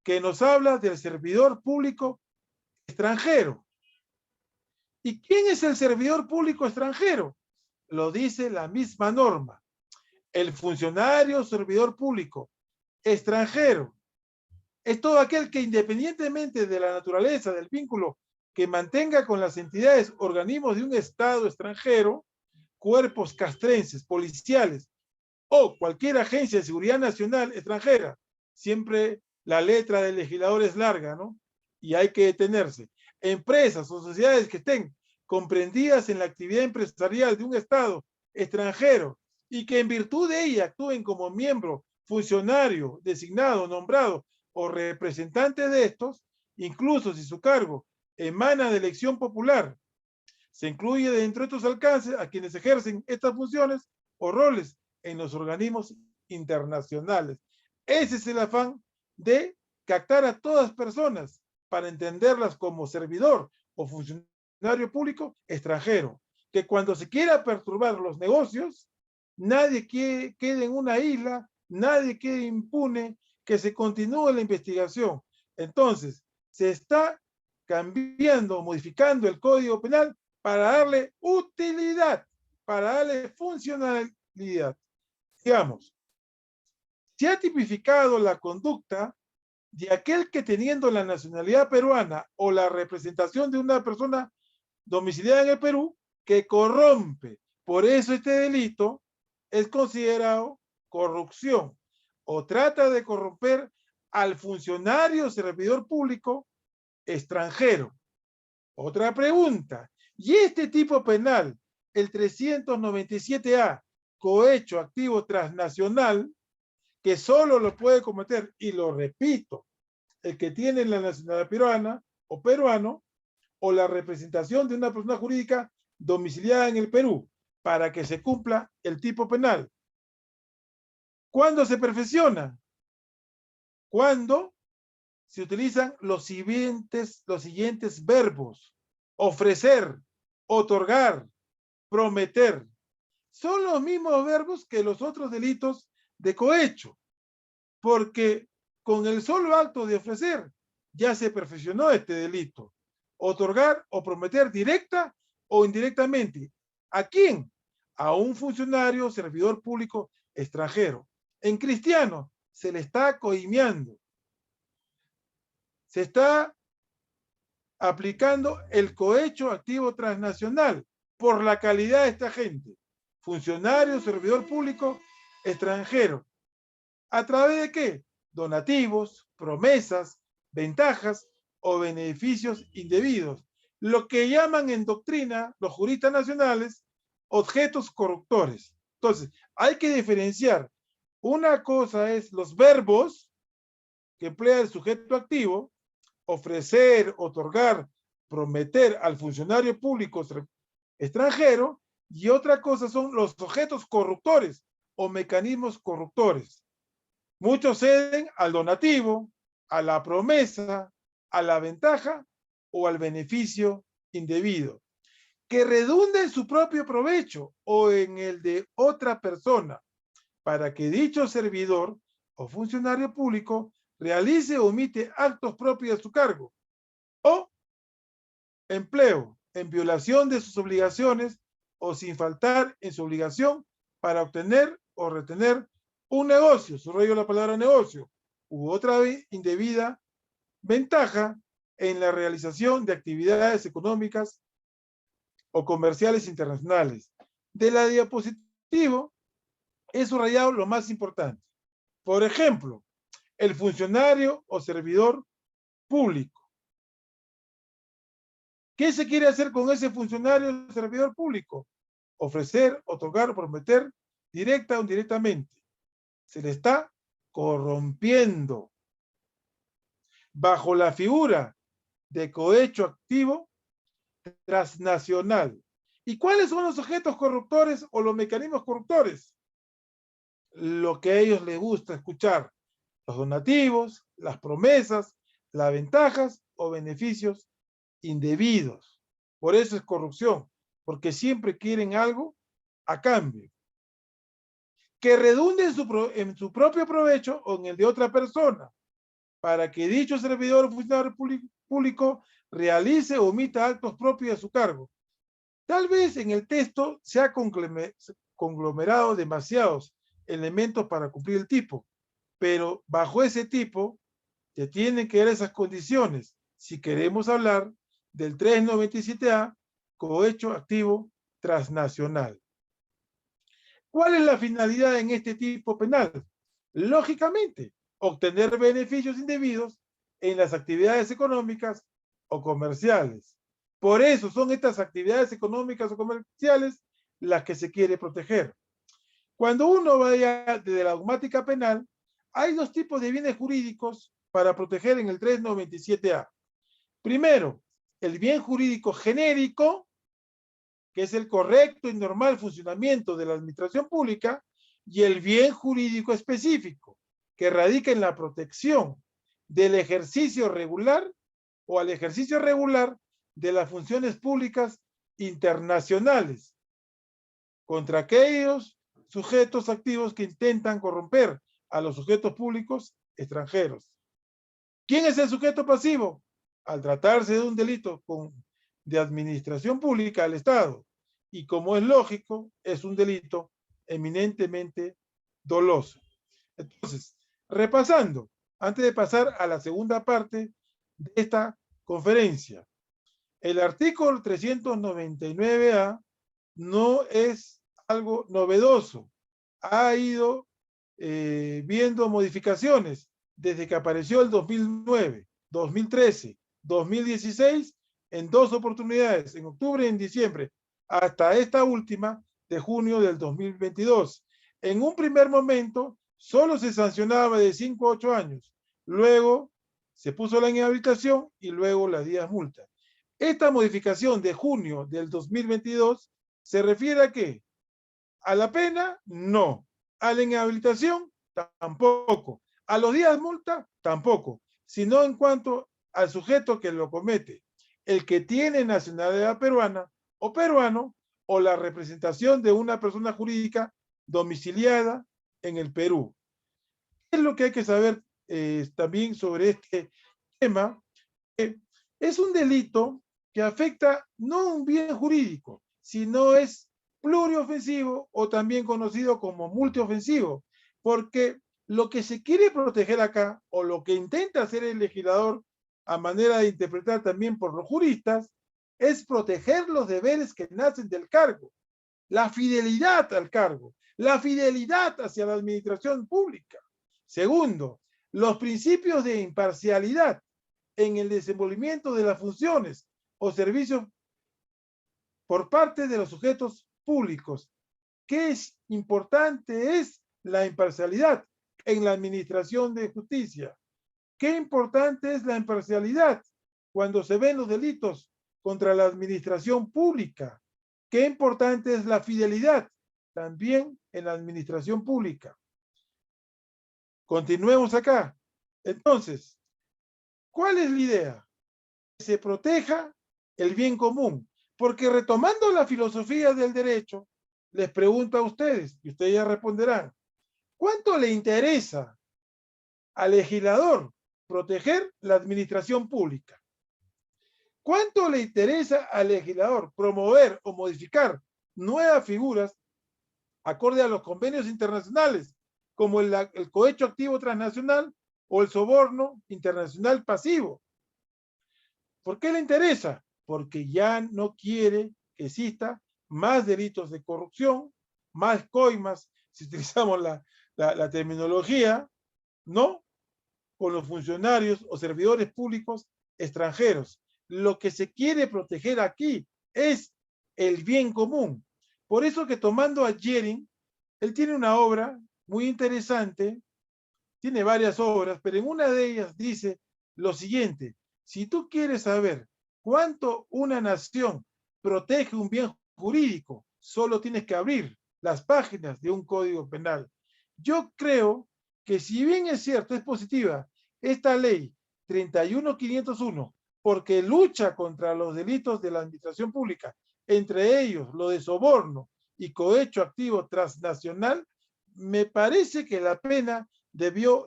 que nos habla del servidor público extranjero. ¿Y quién es el servidor público extranjero? Lo dice la misma norma. El funcionario servidor público extranjero es todo aquel que, independientemente de la naturaleza del vínculo que mantenga con las entidades, organismos de un Estado extranjero, cuerpos castrenses, policiales o cualquier agencia de seguridad nacional extranjera, siempre la letra del legislador es larga, ¿no? Y hay que detenerse. Empresas o sociedades que estén comprendidas en la actividad empresarial de un Estado extranjero y que en virtud de ella actúen como miembro, funcionario, designado, nombrado o representante de estos, incluso si su cargo emana de elección popular, se incluye dentro de estos alcances a quienes ejercen estas funciones o roles en los organismos internacionales. Ese es el afán de captar a todas personas para entenderlas como servidor o funcionario público extranjero, que cuando se quiera perturbar los negocios, nadie quede en una isla, nadie quede impune, que se continúe la investigación. Entonces, se está cambiando, modificando el Código Penal para darle utilidad, para darle funcionalidad. Digamos, se ha tipificado la conducta de aquel que, teniendo la nacionalidad peruana o la representación de una persona domiciliada en el Perú, que corrompe. Por eso este delito es considerado corrupción o trata de corromper al funcionario servidor público extranjero. Otra pregunta. ¿Y este tipo penal, el 397A, cohecho activo transnacional, que solo lo puede cometer, y lo repito, el que tiene la nacionalidad peruana o peruano, o la representación de una persona jurídica domiciliada en el Perú, para que se cumpla el tipo penal? ¿Cuándo se perfecciona? Cuando se utilizan los siguientes verbos: ofrecer, otorgar, prometer. Son los mismos verbos que los otros delitos de cohecho, porque con el solo acto de ofrecer ya se perfeccionó este delito. Otorgar o prometer directa o indirectamente. ¿A quién? A un funcionario servidor público extranjero. En cristiano se le está coimiando. Se está aplicando el cohecho activo transnacional por la calidad de esta gente. Funcionario, servidor público extranjero. ¿A través de qué? Donativos, promesas, ventajas o beneficios indebidos. Lo que llaman en doctrina los juristas nacionales objetos corruptores. Entonces, hay que diferenciar. Una cosa es los verbos que emplea el sujeto activo: ofrecer, otorgar, prometer al funcionario público extranjero, y otra cosa son los objetos corruptores o mecanismos corruptores. Muchos ceden al donativo, a la promesa, a la ventaja o al beneficio indebido, que redunda en su propio provecho o en el de otra persona, para que dicho servidor o funcionario público realice o omite actos propios de su cargo, o empleo en violación de sus obligaciones o sin faltar en su obligación para obtener o retener un negocio, subrayo la palabra negocio, u otra indebida ventaja en la realización de actividades económicas o comerciales internacionales. De la diapositiva he subrayado lo más importante. Por ejemplo, el funcionario o servidor público. ¿Qué se quiere hacer con ese funcionario o servidor público? Ofrecer, otorgar o prometer directa o indirectamente. Se le está corrompiendo bajo la figura de cohecho activo transnacional. ¿Y cuáles son los objetos corruptores o los mecanismos corruptores? Lo que a ellos les gusta escuchar: los donativos, las promesas, las ventajas o beneficios indebidos. Por eso es corrupción, porque siempre quieren algo a cambio, que redunde en su propio provecho o en el de otra persona, para que dicho servidor o funcionario público realice o omita actos propios de su cargo. Tal vez en el texto se ha conglomerado demasiados elementos para cumplir el tipo, pero bajo ese tipo se tienen que dar esas condiciones si queremos hablar del 397A, cohecho activo transnacional. ¿Cuál es la finalidad en este tipo penal? Lógicamente, obtener beneficios indebidos en las actividades económicas o comerciales. Por eso son estas actividades económicas o comerciales las que se quiere proteger. Cuando uno vaya de la dogmática penal, hay dos tipos de bienes jurídicos para proteger en el 397A. Primero, el bien jurídico genérico, que es el correcto y normal funcionamiento de la administración pública, y el bien jurídico específico, que radica en la protección del ejercicio regular o al ejercicio regular de las funciones públicas internacionales contra aquellos sujetos activos que intentan corromper a los sujetos públicos extranjeros. ¿Quién es el sujeto pasivo? Al tratarse de un delito de administración pública al Estado, y como es lógico, es un delito eminentemente doloso. Entonces, repasando, antes de pasar a la segunda parte de esta conferencia, el artículo 399A no es algo novedoso. Ha ido viendo modificaciones desde que apareció el 2009, 2013, 2016, en 2 oportunidades, en octubre y en diciembre, hasta esta última de junio del 2022. En un primer momento, solo se sancionaba de 5 a 8 años. Luego se puso la inhabilitación y luego las 10 multas. Esta modificación de junio del 2022 se refiere a qué? ¿A la pena? No. ¿A la inhabilitación? Tampoco. ¿A los días de multa? Tampoco. Sino en cuanto al sujeto que lo comete, el que tiene nacionalidad peruana o peruano, o la representación de una persona jurídica domiciliada en el Perú. ¿Qué es lo que hay que saber también sobre este tema? Es un delito que afecta no un bien jurídico, sino es pluriofensivo o también conocido como multiofensivo, porque lo que se quiere proteger acá, o lo que intenta hacer el legislador a manera de interpretar también por los juristas, es proteger los deberes que nacen del cargo, la fidelidad al cargo, la fidelidad hacia la administración pública. Segundo, los principios de imparcialidad en el desenvolvimiento de las funciones o servicios por parte de los sujetos públicos. ¿Qué es importante? Es la imparcialidad en la administración de justicia. ¿Qué importante es la imparcialidad cuando se ven los delitos contra la administración pública? ¿Qué importante es la fidelidad también en la administración pública? Continuemos acá. Entonces, ¿cuál es la idea? Que se proteja el bien común. Porque retomando la filosofía del derecho, les pregunto a ustedes, y ustedes ya responderán, ¿cuánto le interesa al legislador proteger la administración pública? ¿Cuánto le interesa al legislador promover o modificar nuevas figuras acorde a los convenios internacionales, como el cohecho activo transnacional o el soborno internacional pasivo? ¿Por qué le interesa? Porque ya no quiere que exista más delitos de corrupción, más coimas, si utilizamos la terminología, ¿no? Con los funcionarios o servidores públicos extranjeros. Lo que se quiere proteger aquí es el bien común. Por eso que tomando a Jering, él tiene una obra muy interesante, tiene varias obras, pero en una de ellas dice lo siguiente: si tú quieres saber cuánto una nación protege un bien jurídico, solo tienes que abrir las páginas de un código penal. Yo creo que, si bien es cierto, es positiva esta ley 31501, porque lucha contra los delitos de la administración pública, entre ellos lo de soborno y cohecho activo transnacional, me parece que la pena debió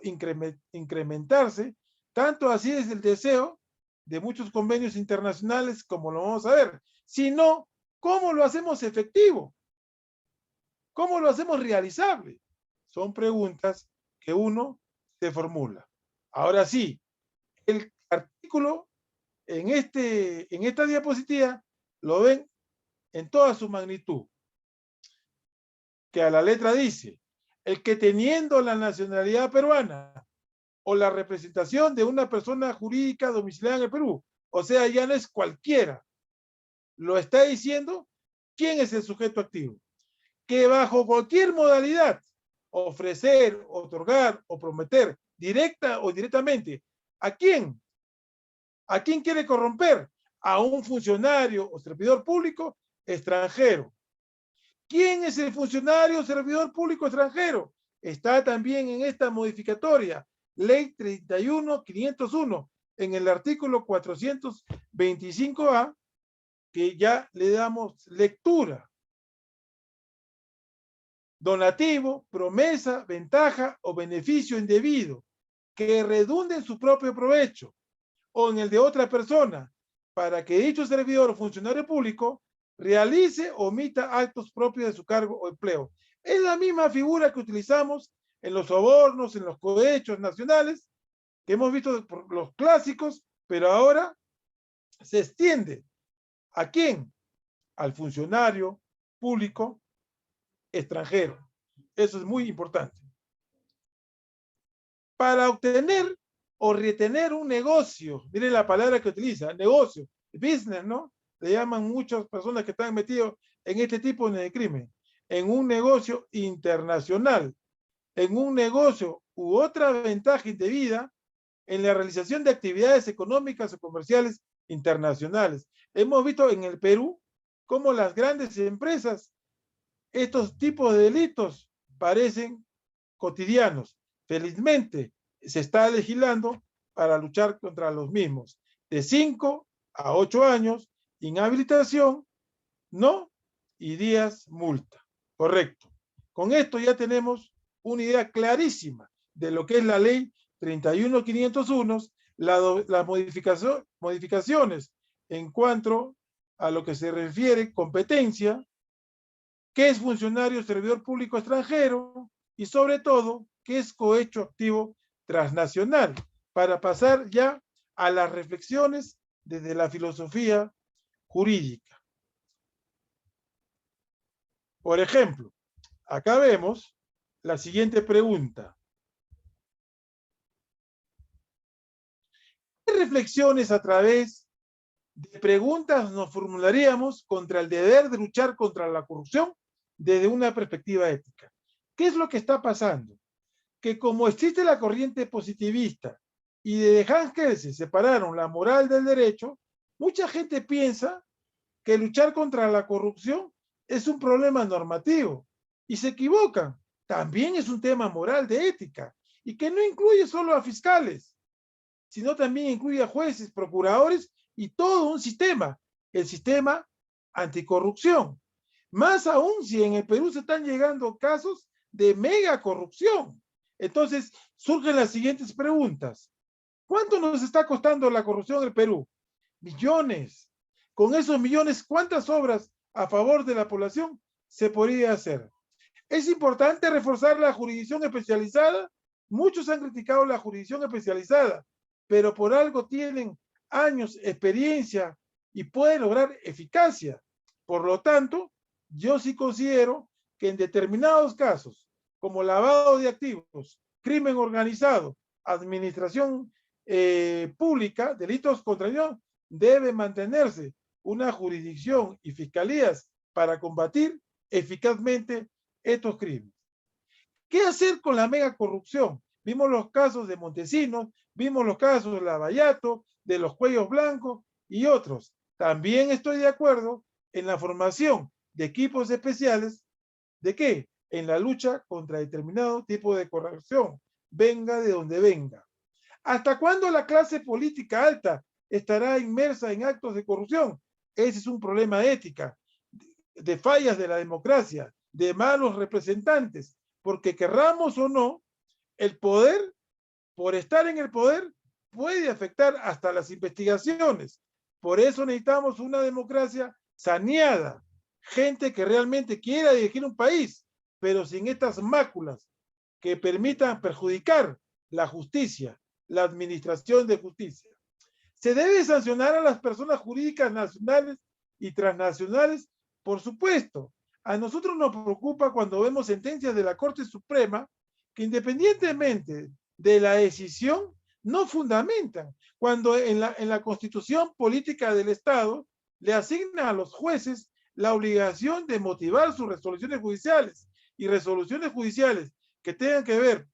incrementarse, tanto así es el deseo de muchos convenios internacionales, como lo vamos a ver, sino cómo lo hacemos efectivo, cómo lo hacemos realizable. Son preguntas que uno se formula. Ahora sí, el artículo en esta diapositiva lo ven en toda su magnitud, que a la letra dice: el que teniendo la nacionalidad peruana o la representación de una persona jurídica domiciliada en el Perú, o sea, ya no es cualquiera, lo está diciendo quién es el sujeto activo, que bajo cualquier modalidad, ofrecer, otorgar o prometer, directa o indirectamente, ¿a quién? ¿A quién quiere corromper? A un funcionario o servidor público extranjero. ¿Quién es el funcionario o servidor público extranjero? Está también en esta modificatoria, Ley 31501, en el artículo 425A, que ya le damos lectura. Donativo, promesa, ventaja o beneficio indebido que redunde en su propio provecho o en el de otra persona, para que dicho servidor o funcionario público realice o omita actos propios de su cargo o empleo. Es la misma figura que utilizamos en los sobornos, en los cohechos nacionales, que hemos visto por los clásicos, pero ahora se extiende. ¿A quién? Al funcionario público extranjero. Eso es muy importante. para obtener o retener un negocio. Miren la palabra que utiliza, negocio, business, ¿no? Le llaman muchas personas que están metidos en este tipo de crimen, en un negocio internacional, en un negocio u otra ventaja indebida en la realización de actividades económicas o comerciales internacionales. Hemos visto en el Perú cómo las grandes empresas, estos tipos de delitos parecen cotidianos. Felizmente se está legislando para luchar contra los mismos. De 5 a 8 años, inhabilitación, no, y días multa. Correcto. Con esto ya tenemos una idea clarísima de lo que es la ley 31501, las modificaciones en cuanto a lo que se refiere competencia, qué es funcionario servidor público extranjero y sobre todo qué es cohecho activo transnacional, para pasar ya a las reflexiones desde la filosofía jurídica. Por ejemplo, acá vemos la siguiente pregunta. ¿Qué reflexiones a través de preguntas nos formularíamos contra el deber de luchar contra la corrupción desde una perspectiva ética? ¿Qué es lo que está pasando? Que como existe la corriente positivista y de Hans Kelsen separaron la moral del derecho, mucha gente piensa que luchar contra la corrupción es un problema normativo y se equivocan. También es un tema moral de ética y que no incluye solo a fiscales, sino también incluye a jueces, procuradores y todo un sistema, el sistema anticorrupción. Más aún si en el Perú se están llegando casos de mega corrupción. Entonces surgen las siguientes preguntas. ¿Cuánto nos está costando la corrupción en el Perú? Millones. Con esos millones, ¿cuántas obras a favor de la población se podría hacer? ¿Es importante reforzar la jurisdicción especializada? Muchos han criticado la jurisdicción especializada, pero por algo tienen años, experiencia y pueden lograr eficacia. Por lo tanto, yo sí considero que en determinados casos, como lavado de activos, crimen organizado, administración pública, delitos contra el Estado, debe mantenerse una jurisdicción y fiscalías para combatir eficazmente estos crímenes. ¿Qué hacer con la mega corrupción? Vimos los casos de Montesinos, vimos los casos de Lavallato, de los cuellos blancos y otros. También estoy de acuerdo en la formación de equipos especiales. ¿De qué? En la lucha contra determinado tipo de corrupción, venga de donde venga. ¿Hasta cuándo la clase política alta estará inmersa en actos de corrupción? Ese es un problema ética, de fallas de la democracia, de malos representantes, porque querramos o no, el poder, por estar en el poder, puede afectar hasta las investigaciones. Por eso necesitamos una democracia saneada, gente que realmente quiera dirigir un país, pero sin estas máculas que permitan perjudicar la justicia, la administración de justicia. ¿Se debe sancionar a las personas jurídicas nacionales y transnacionales? Por supuesto. A nosotros nos preocupa cuando vemos sentencias de la Corte Suprema que independientemente de la decisión no fundamentan. Cuando en la Constitución Política del Estado le asigna a los jueces la obligación de motivar sus resoluciones judiciales, y resoluciones judiciales que tengan que ver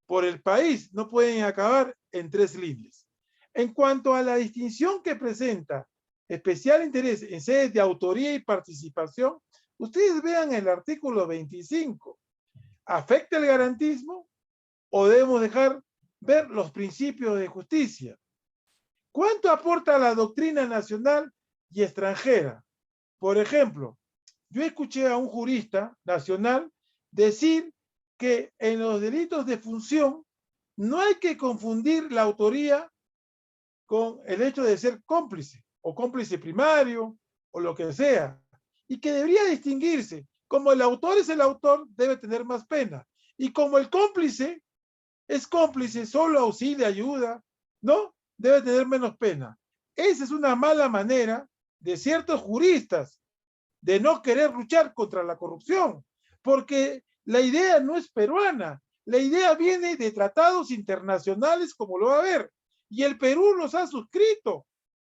por el país no pueden acabar en 3 líneas. En cuanto a la distinción que presenta especial interés en sedes de autoría y participación, ustedes vean el artículo 25. ¿Afecta el garantismo o debemos dejar ver los principios de justicia? ¿Cuánto aporta la doctrina nacional y extranjera? Por ejemplo, yo escuché a un jurista nacional decir que en los delitos de función no hay que confundir la autoría con el hecho de ser cómplice o cómplice primario o lo que sea, y que debería distinguirse. Como el autor es el autor, debe tener más pena, y como el cómplice es cómplice, solo auxilia, ayuda, ¿no? Debe tener menos pena. Esa es una mala manera de ciertos juristas de no querer luchar contra la corrupción, porque la idea no es peruana, La idea viene de tratados internacionales como lo va a ver, y el Perú los ha suscrito,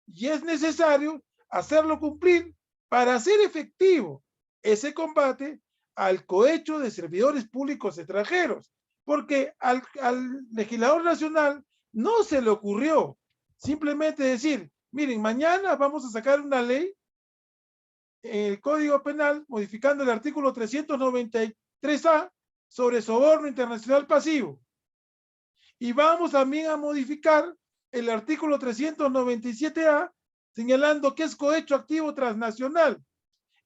y es necesario hacerlo cumplir para hacer efectivo ese combate al cohecho de servidores públicos extranjeros, porque al legislador nacional no se le ocurrió simplemente decir, miren, mañana vamos a sacar una ley en el Código Penal modificando el artículo 393A sobre soborno internacional pasivo. Y vamos también a modificar el artículo 397A señalando que es cohecho activo transnacional.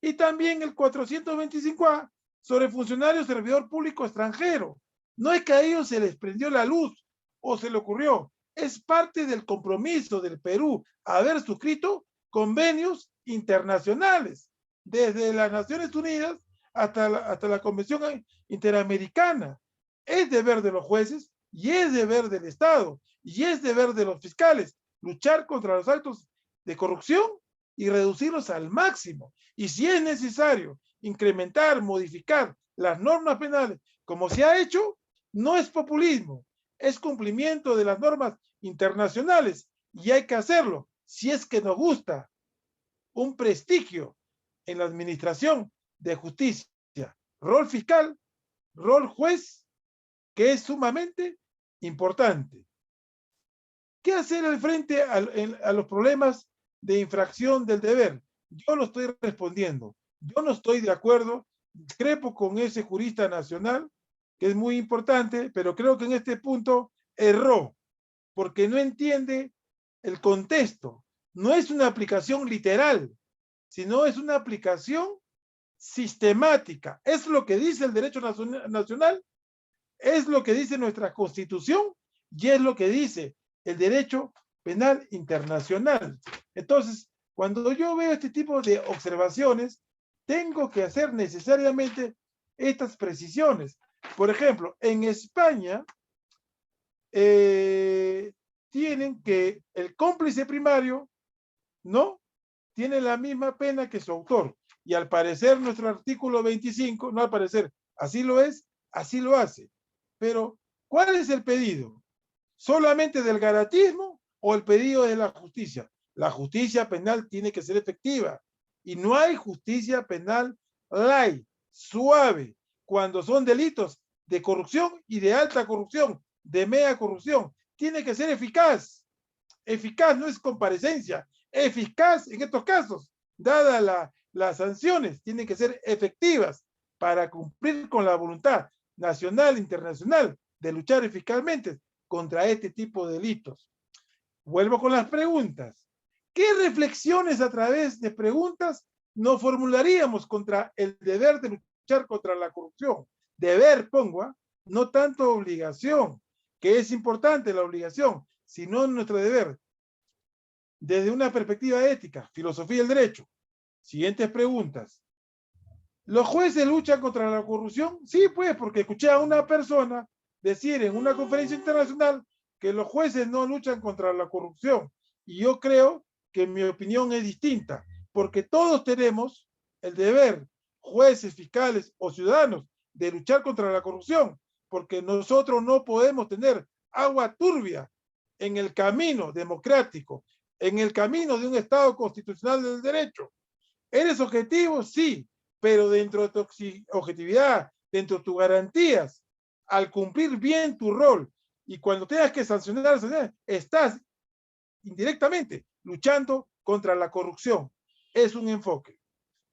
Y también el 425A sobre funcionario servidor público extranjero. No es que a ellos se les prendió la luz o se le ocurrió. Es parte del compromiso del Perú haber suscrito convenios internacionales, desde las Naciones Unidas hasta la Convención Interamericana. Es deber de los jueces y es deber del Estado y es deber de los fiscales luchar contra los actos de corrupción y reducirlos al máximo. Y si es necesario incrementar, modificar las normas penales, como se ha hecho, no es populismo, es cumplimiento de las normas internacionales y hay que hacerlo si es que nos gusta un prestigio en la administración de justicia, rol fiscal, rol juez, que es sumamente importante. ¿Qué hacer al frente a los problemas de infracción del deber? Yo lo estoy respondiendo. Yo no estoy de acuerdo, discrepo con ese jurista nacional, que es muy importante, pero creo que en este punto erró, porque no entiende el contexto. No es una aplicación literal, sino es una aplicación sistemática. Es lo que dice el derecho nacional, es lo que dice nuestra Constitución y es lo que dice el derecho penal internacional. Entonces, cuando yo veo este tipo de observaciones, tengo que hacer necesariamente estas precisiones. Por ejemplo, en España tienen que el cómplice primario, ¿no? Tiene la misma pena que su autor. Y al parecer nuestro artículo 25, no al parecer, así lo es, así lo hace. Pero, ¿cuál es el pedido? ¿Solamente del garantismo o el pedido de la justicia? La justicia penal tiene que ser efectiva. Y no hay justicia penal light, suave, cuando son delitos de corrupción y de alta corrupción, de media corrupción. Tiene que ser eficaz. Eficaz no es comparecencia. Eficaz en estos casos, dadas las sanciones, tienen que ser efectivas para cumplir con la voluntad nacional e internacional de luchar eficazmente contra este tipo de delitos. Vuelvo con las preguntas. ¿Qué reflexiones a través de preguntas nos formularíamos contra el deber de luchar contra la corrupción? Deber, pongo, no tanto obligación, que es importante la obligación, sino nuestro deber. Desde una perspectiva ética, filosofía del derecho. Siguientes preguntas. ¿Los jueces luchan contra la corrupción? Sí, pues, porque escuché a una persona decir en una conferencia internacional que los jueces no luchan contra la corrupción. Y yo creo que mi opinión es distinta, porque todos tenemos el deber, jueces, fiscales o ciudadanos, de luchar contra la corrupción, porque nosotros no podemos tener agua turbia en el camino democrático, en el camino de un Estado constitucional del derecho. ¿Eres objetivo? Sí, pero dentro de tu objetividad, dentro de tus garantías, al cumplir bien tu rol y cuando tengas que sancionar, estás indirectamente luchando contra la corrupción. Es un enfoque.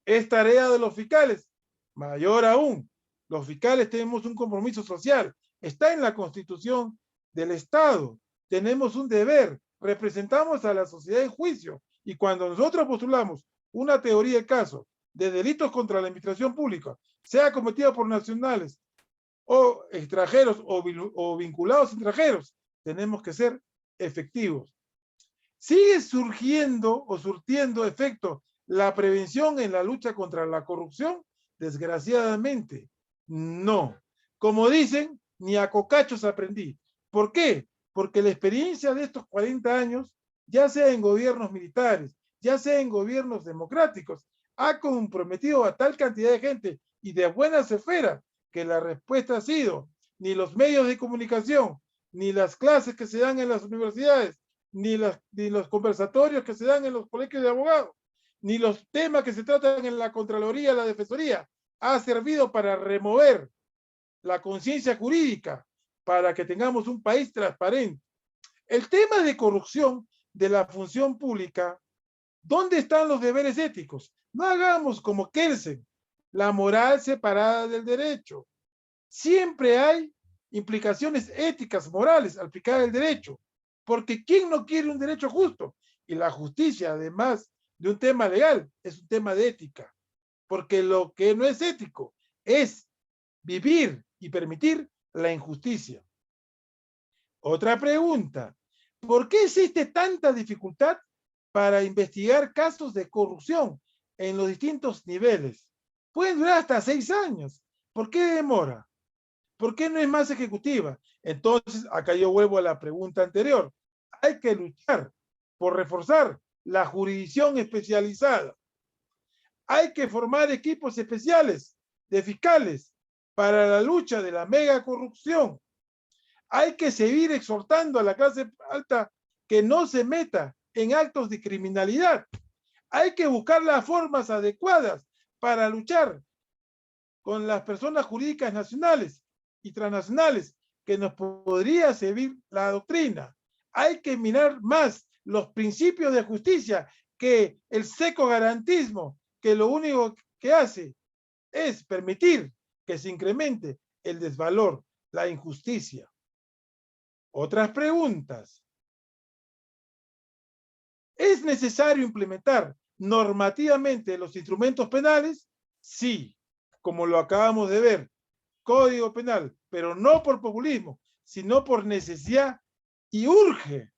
Es tarea de los fiscales. Mayor aún, los fiscales tenemos un compromiso social. Está en la Constitución del Estado. Tenemos un deber. Representamos a la sociedad en juicio. Y cuando nosotros postulamos una teoría de caso de delitos contra la administración pública, sea cometida por nacionales o extranjeros o vinculados extranjeros, tenemos que ser efectivos. ¿Sigue surgiendo o surtiendo efecto la prevención en la lucha contra la corrupción? Desgraciadamente, no. Como dicen, ni a cocachos aprendí. ¿Por qué? Porque la experiencia de estos 40 años, ya sea en gobiernos militares, ya sea en gobiernos democráticos, ha comprometido a tal cantidad de gente y de buenas esferas que la respuesta ha sido ni los medios de comunicación, ni las clases que se dan en las universidades, ni los conversatorios que se dan en los colegios de abogados, ni los temas que se tratan en la Contraloría, la Defensoría, ha servido para remover la conciencia jurídica para que tengamos un país transparente. El tema de corrupción de la función pública, ¿dónde están los deberes éticos? No hagamos como Kelsen, la moral separada del derecho. Siempre hay implicaciones éticas, morales al aplicar el derecho, porque ¿quién no quiere un derecho justo? Y la justicia, además de un tema legal, es un tema de ética, porque lo que no es ético es vivir y permitir la injusticia. Otra pregunta, ¿por qué existe tanta dificultad para investigar casos de corrupción en los distintos niveles? Pueden durar hasta 6 años. ¿Por qué demora? ¿Por qué no es más ejecutiva? Entonces, acá yo vuelvo a la pregunta anterior. Hay que luchar por reforzar la jurisdicción especializada. Hay que formar equipos especiales de fiscales para la lucha de la mega corrupción. Hay que seguir exhortando a la clase alta que no se meta en actos de criminalidad. Hay que buscar las formas adecuadas para luchar con las personas jurídicas nacionales y transnacionales que nos podría servir la doctrina. Hay que mirar más los principios de justicia que el seco garantismo, que lo único que hace es permitir que se incremente el desvalor, la injusticia. Otras preguntas. ¿Es necesario implementar normativamente los instrumentos penales? Sí, como lo acabamos de ver, Código Penal, pero no por populismo, sino por necesidad y urge,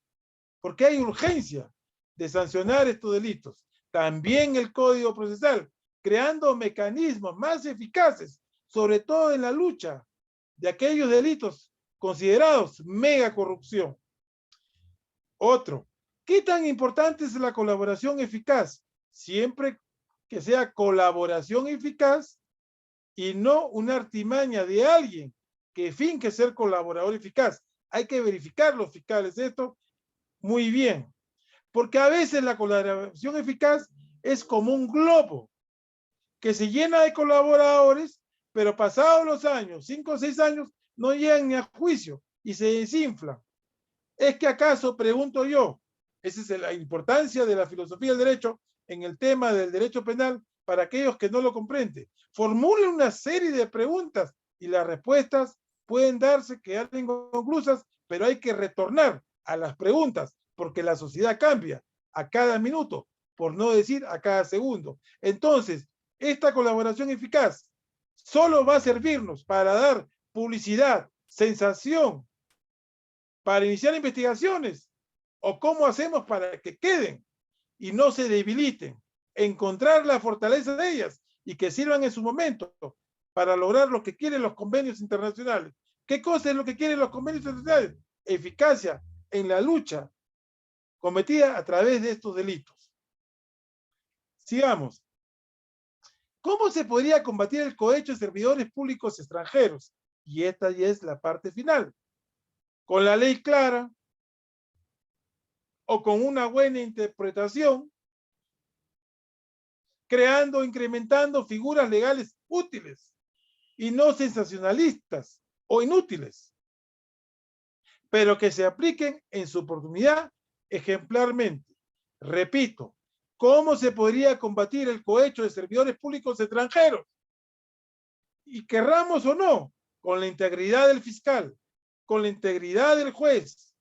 porque hay urgencia de sancionar estos delitos. También el Código Procesal, creando mecanismos más eficaces, sobre todo en la lucha de aquellos delitos considerados mega corrupción. Otro, ¿qué tan importante es la colaboración eficaz? Siempre que sea colaboración eficaz y no una artimaña de alguien que finge ser colaborador eficaz. Hay que verificar los fiscales esto muy bien, porque a veces la colaboración eficaz es como un globo que se llena de colaboradores, pero pasados los años, 5 o 6 años, no llegan ni a juicio y se desinflan. ¿Es que acaso, pregunto yo, esa es la importancia de la filosofía del derecho en el tema del derecho penal para aquellos que no lo comprenden? Formulen una serie de preguntas y las respuestas pueden darse, quedar inconclusas, pero hay que retornar a las preguntas porque la sociedad cambia a cada minuto, por no decir a cada segundo. Entonces, esta colaboración eficaz solo va a servirnos para dar publicidad, sensación, para iniciar investigaciones, o cómo hacemos para que queden y no se debiliten, encontrar la fortaleza de ellas y que sirvan en su momento para lograr lo que quieren los convenios internacionales. ¿Qué cosa es lo que quieren los convenios internacionales? Eficacia en la lucha cometida a través de estos delitos. Sigamos. ¿Cómo se podría combatir el cohecho de servidores públicos extranjeros? Y esta ya es la parte final. Con la ley clara o con una buena interpretación, creando, incrementando figuras legales útiles y no sensacionalistas o inútiles, pero que se apliquen en su oportunidad ejemplarmente. Repito, ¿cómo se podría combatir el cohecho de servidores públicos extranjeros? Y querramos o no, con la integridad del fiscal, con la integridad del juez,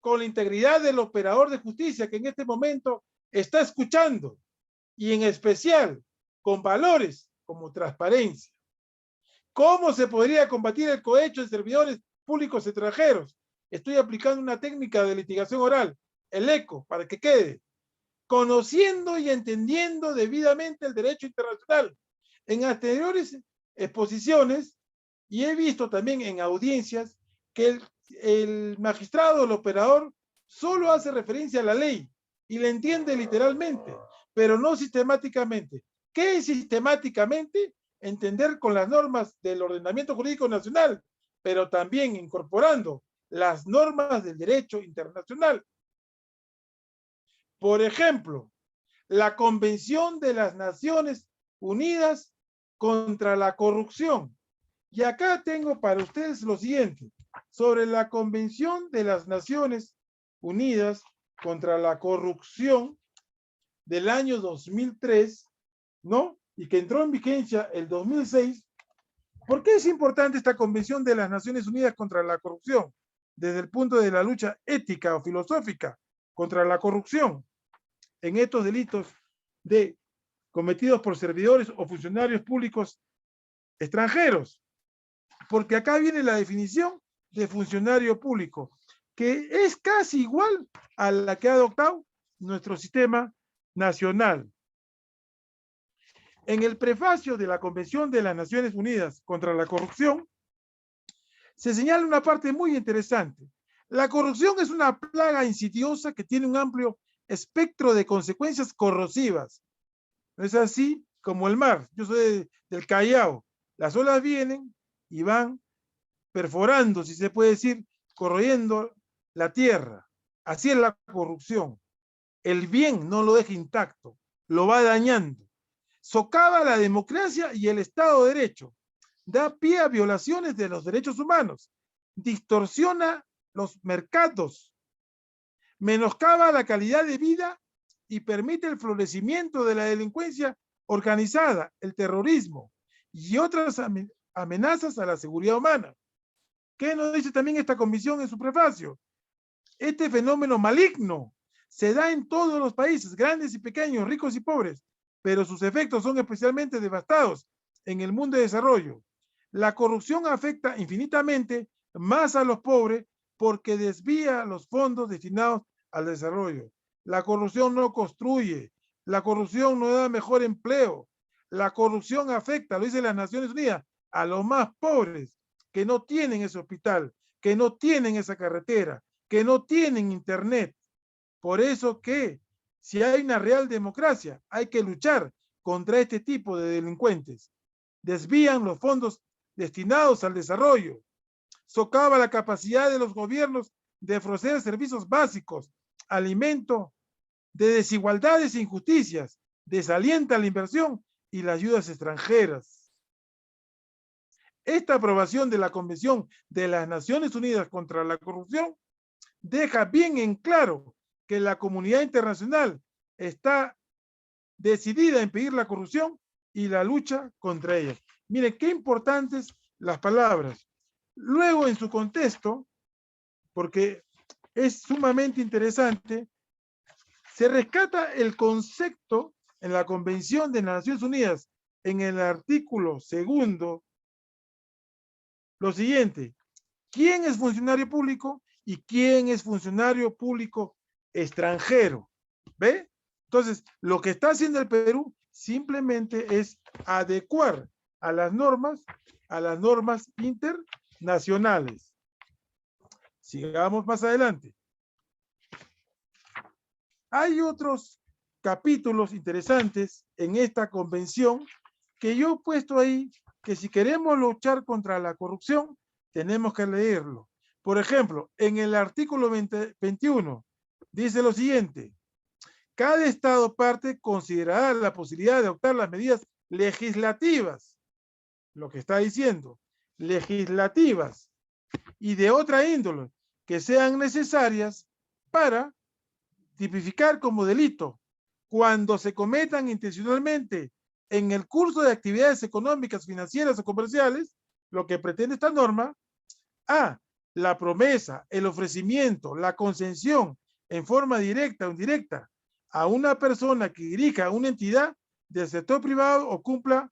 con la integridad del operador de justicia que en este momento está escuchando, y en especial con valores como transparencia. ¿Cómo se podría combatir el cohecho de servidores públicos extranjeros? Estoy aplicando una técnica de litigación oral, el ECO, para que quede. Conociendo y entendiendo debidamente el derecho internacional. En anteriores exposiciones, y he visto también en audiencias, que el magistrado, el operador, solo hace referencia a la ley y la entiende literalmente, pero no sistemáticamente. ¿Qué es sistemáticamente? Entender con las normas del ordenamiento jurídico nacional pero también incorporando las normas del derecho internacional. Por ejemplo, la Convención de las Naciones Unidas contra la Corrupción. Y acá tengo para ustedes lo siguiente, sobre la Convención de las Naciones Unidas contra la Corrupción del año 2003, ¿no? Y que entró en vigencia el 2006. ¿Por qué es importante esta Convención de las Naciones Unidas contra la Corrupción? Desde el punto de la lucha ética o filosófica contra la corrupción en estos delitos cometidos por servidores o funcionarios públicos extranjeros. Porque acá viene la definición de funcionario público, que es casi igual a la que ha adoptado nuestro sistema nacional. En el prefacio de la Convención de las Naciones Unidas contra la Corrupción, se señala una parte muy interesante. La corrupción es una plaga insidiosa que tiene un amplio espectro de consecuencias corrosivas. No es así como el mar. Yo soy del Callao. Las olas vienen y van perforando, si se puede decir, corroyendo la tierra. Así es la corrupción. El bien no lo deja intacto, lo va dañando. Socava la democracia y el Estado de Derecho. Da pie a violaciones de los derechos humanos. Distorsiona los mercados. Menoscaba la calidad de vida y permite el florecimiento de la delincuencia organizada, el terrorismo y otras amenazas a la seguridad humana. ¿Qué nos dice también esta comisión en su prefacio? Este fenómeno maligno se da en todos los países, grandes y pequeños, ricos y pobres, pero sus efectos son especialmente devastados en el mundo de desarrollo. La corrupción afecta infinitamente más a los pobres porque desvía los fondos destinados al desarrollo. La corrupción no construye, la corrupción no da mejor empleo, la corrupción afecta, lo dice las Naciones Unidas, a los más pobres que no tienen ese hospital, que no tienen esa carretera, que no tienen internet. Por eso que si hay una real democracia, hay que luchar contra este tipo de delincuentes. Desvían los fondos destinados al desarrollo, socava la capacidad de los gobiernos de ofrecer servicios básicos, alimento, de desigualdades e injusticias, desalienta la inversión y las ayudas extranjeras. Esta aprobación de la Convención de las Naciones Unidas contra la Corrupción deja bien en claro que la comunidad internacional está decidida a impedir la corrupción y la lucha contra ella. Miren qué importantes las palabras. Luego, en su contexto, porque es sumamente interesante, se rescata el concepto en la Convención de las Naciones Unidas, en el artículo 2, lo siguiente: ¿quién es funcionario público y quién es funcionario público extranjero? ¿Ve? Entonces, lo que está haciendo el Perú simplemente es adecuar a las normas internacionales. Sigamos más adelante. Hay otros capítulos interesantes en esta convención que yo he puesto ahí, que si queremos luchar contra la corrupción, tenemos que leerlo. Por ejemplo, en el artículo 21 dice lo siguiente: cada Estado parte considerará la posibilidad de adoptar las medidas legislativas, lo que está diciendo, legislativas y de otra índole que sean necesarias para tipificar como delito cuando se cometan intencionalmente en el curso de actividades económicas, financieras o comerciales, lo que pretende esta norma: a. la promesa, el ofrecimiento, la concesión en forma directa o indirecta a una persona que dirija una entidad del sector privado o cumpla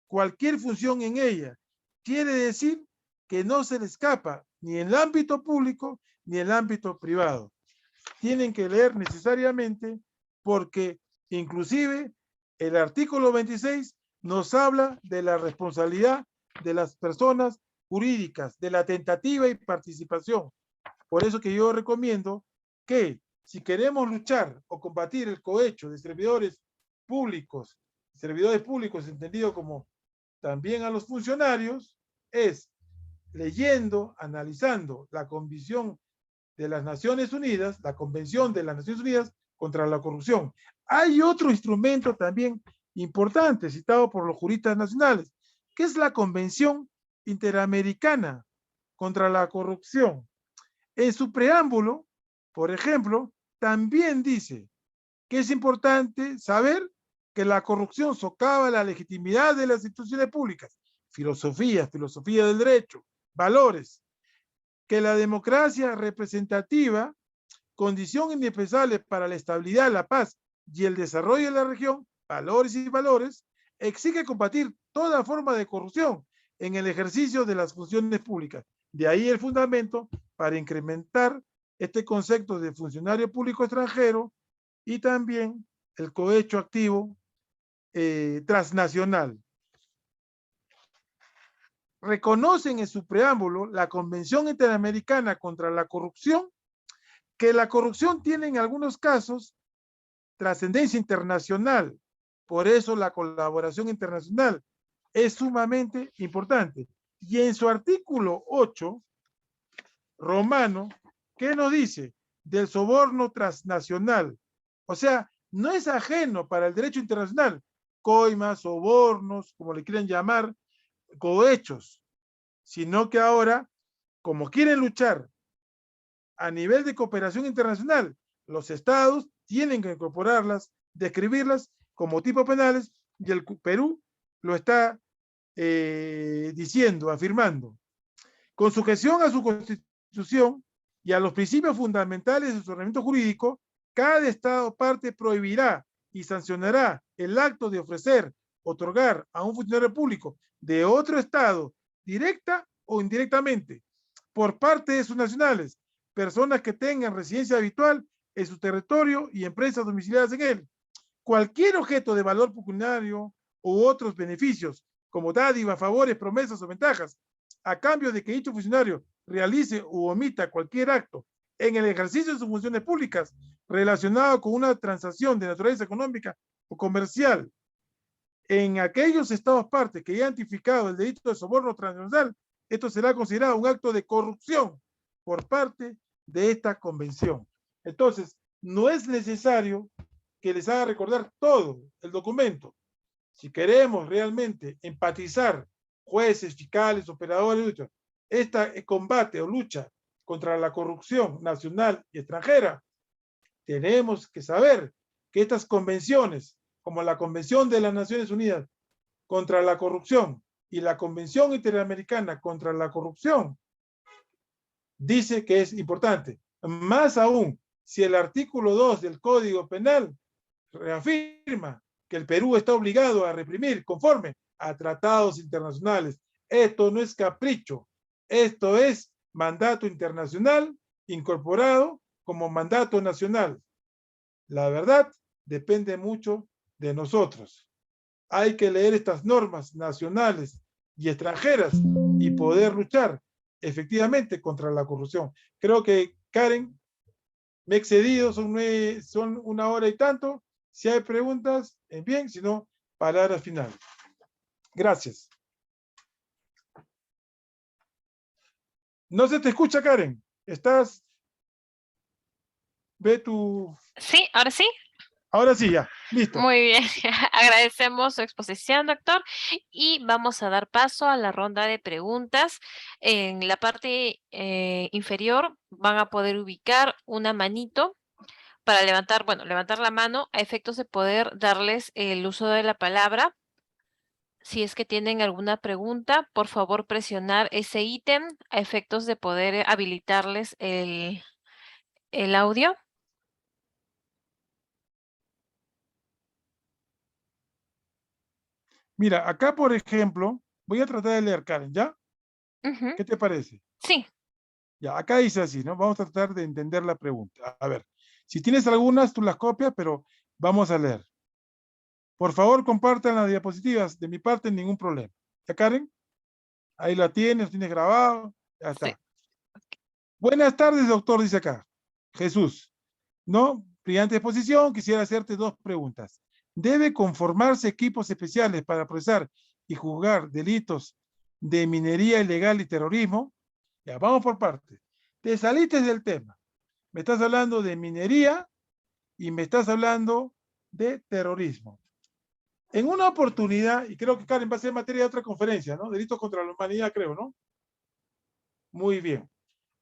cualquier función en ella. Quiere decir que no se le escapa ni en el ámbito público ni en el ámbito privado. Tienen que leer necesariamente porque inclusive el artículo 26 nos habla de la responsabilidad de las personas jurídicas, de la tentativa y participación. Por eso que yo recomiendo que si queremos luchar o combatir el cohecho de servidores públicos entendido como también a los funcionarios, es leyendo, analizando la Convención de las Naciones Unidas, la Convención de las Naciones Unidas contra la Corrupción. Hay otro instrumento también importante citado por los juristas nacionales, que es la Convención Interamericana contra la Corrupción. En su preámbulo, por ejemplo, también dice que es importante saber que la corrupción socava la legitimidad de las instituciones públicas, filosofía del derecho, valores, que la democracia representativa, condición indispensable para la estabilidad, la paz y el desarrollo de la región, valores, exige combatir toda forma de corrupción en el ejercicio de las funciones públicas. De ahí el fundamento para incrementar este concepto de funcionario público extranjero y también el cohecho activo transnacional. Reconocen en su preámbulo la Convención Interamericana contra la Corrupción, que la corrupción tiene en algunos casos trascendencia internacional. Por eso la colaboración internacional es sumamente importante. Y en su artículo 8, romano, ¿qué nos dice? Del soborno transnacional. O sea, no es ajeno para el derecho internacional. Coimas, sobornos, como le quieran llamar, cohechos, sino que ahora, como quieren luchar a nivel de cooperación internacional, los estados tienen que incorporarlas, describirlas como tipos penales, y el Perú lo está diciendo, afirmando. Con sujeción a su constitución y a los principios fundamentales de su ordenamiento jurídico, cada estado parte prohibirá y sancionará el acto de ofrecer, otorgar a un funcionario público de otro estado, directa o indirectamente, por parte de sus nacionales, personas que tengan residencia habitual en su territorio y empresas domiciliadas en él, cualquier objeto de valor pecuniario u otros beneficios, como dádivas, favores, promesas o ventajas, a cambio de que dicho funcionario realice u omita cualquier acto en el ejercicio de sus funciones públicas relacionado con una transacción de naturaleza económica o comercial en aquellos estados partes que hayan tipificado el delito de soborno transnacional, esto será considerado un acto de corrupción por parte de esta convención. Entonces, no es necesario que les haga recordar todo el documento. Si queremos realmente empatizar jueces, fiscales, operadores, este combate o lucha contra la corrupción nacional y extranjera, tenemos que saber que estas convenciones, como la Convención de las Naciones Unidas contra la Corrupción y la Convención Interamericana contra la Corrupción, dice que es importante. Más aún, si el artículo 2 del Código Penal reafirma que el Perú está obligado a reprimir conforme a tratados internacionales. Esto no es capricho, esto es mandato internacional incorporado como mandato nacional. La verdad depende mucho de nosotros. Hay que leer estas normas nacionales y extranjeras y poder luchar efectivamente contra la corrupción. Creo que, Karen, me he excedido, son 1 hora y tanto. Si hay preguntas, bien, si no, palabras finales. Gracias. No se te escucha, Karen. ¿Estás? Ve tu... Sí, ahora sí. Ahora sí, ya. Listo. Muy bien, agradecemos su exposición, doctor, y vamos a dar paso a la ronda de preguntas. En la parte inferior van a poder ubicar una manito para levantar, bueno, levantar la mano a efectos de poder darles el uso de la palabra. Si es que tienen alguna pregunta, por favor presionar ese ítem a efectos de poder habilitarles el audio. Mira, acá, por ejemplo, voy a tratar de leer, Karen, ¿ya? Ujú. ¿Qué te parece? Sí. Ya, acá dice así, ¿no? Vamos a tratar de entender la pregunta. A ver, si tienes algunas, tú las copias, pero vamos a leer. Por favor, compartan las diapositivas. De mi parte, ningún problema. ¿Ya, Karen? Ahí la tienes grabado. Ya Sí. está. Buenas tardes, doctor, dice acá. Jesús. ¿No? Brillante exposición. Quisiera hacerte 2 preguntas. ¿Debe conformarse equipos especiales para procesar y juzgar delitos de minería ilegal y terrorismo. Ya, vamos por partes. Te saliste del tema. Me estás hablando de minería y me estás hablando de terrorismo. En una oportunidad, y creo que Karen va a ser materia de otra conferencia, ¿no? Delitos contra la humanidad, creo, ¿no? Muy bien.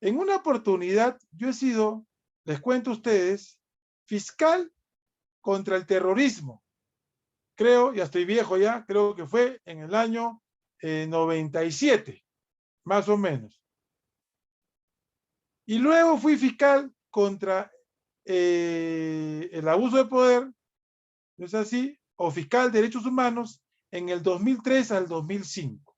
En una oportunidad, yo he sido, les cuento a ustedes, fiscal contra el terrorismo. Creo, ya estoy viejo ya, creo que fue en el año 97, más o menos. Y luego fui fiscal contra el abuso de poder, ¿no es así? O fiscal de derechos humanos en el 2003 al 2005.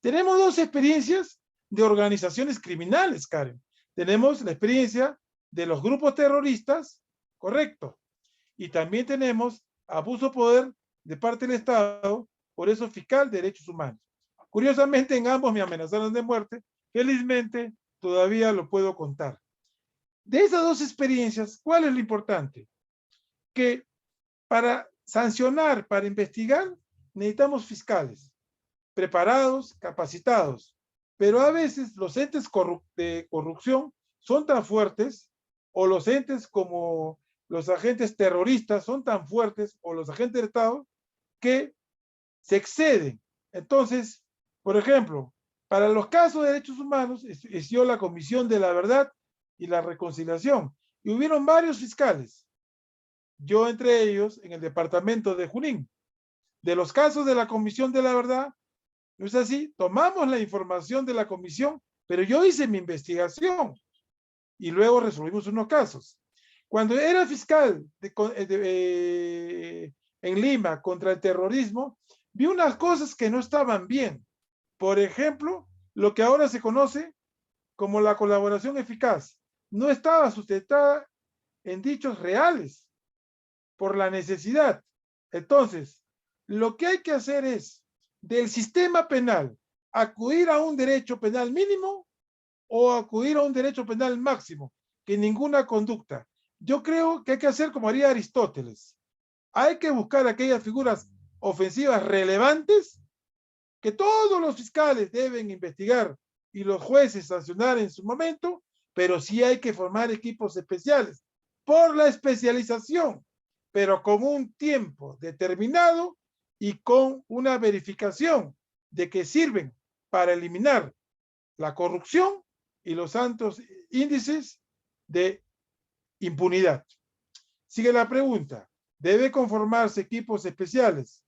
Tenemos dos experiencias de organizaciones criminales, Karen. Tenemos la experiencia de los grupos terroristas, correcto, y también tenemos abuso de poder de parte del Estado, por eso fiscal de derechos humanos. Curiosamente, en ambos me amenazaron de muerte. Felizmente, todavía lo puedo contar. De esas dos experiencias, ¿cuál es lo importante? Que para sancionar, para investigar, necesitamos fiscales preparados, capacitados, pero a veces los entes de corrupción son tan fuertes, o los entes como los agentes terroristas son tan fuertes, o los agentes del Estado, que se exceden. Entonces, por ejemplo, para los casos de derechos humanos, existió la Comisión de la Verdad y la Reconciliación, y hubieron varios fiscales, yo entre ellos en el departamento de Junín. De los casos de la Comisión de la Verdad, ¿no es así? Tomamos la información de la comisión, pero yo hice mi investigación y luego resolvimos unos casos. Cuando era fiscal en Lima contra el terrorismo, vi unas cosas que no estaban bien. Por ejemplo, lo que ahora se conoce como la colaboración eficaz no estaba sustentada en dichos reales por la necesidad. Entonces, lo que hay que hacer es del sistema penal acudir a un derecho penal mínimo o acudir a un derecho penal máximo, que ninguna conducta. Yo creo que hay que hacer como haría Aristóteles. Hay que buscar aquellas figuras ofensivas relevantes que todos los fiscales deben investigar y los jueces sancionar en su momento, pero sí hay que formar equipos especiales por la especialización, pero con un tiempo determinado y con una verificación de que sirven para eliminar la corrupción y los altos índices de impunidad. Sigue la pregunta. ¿Debe conformarse equipos especiales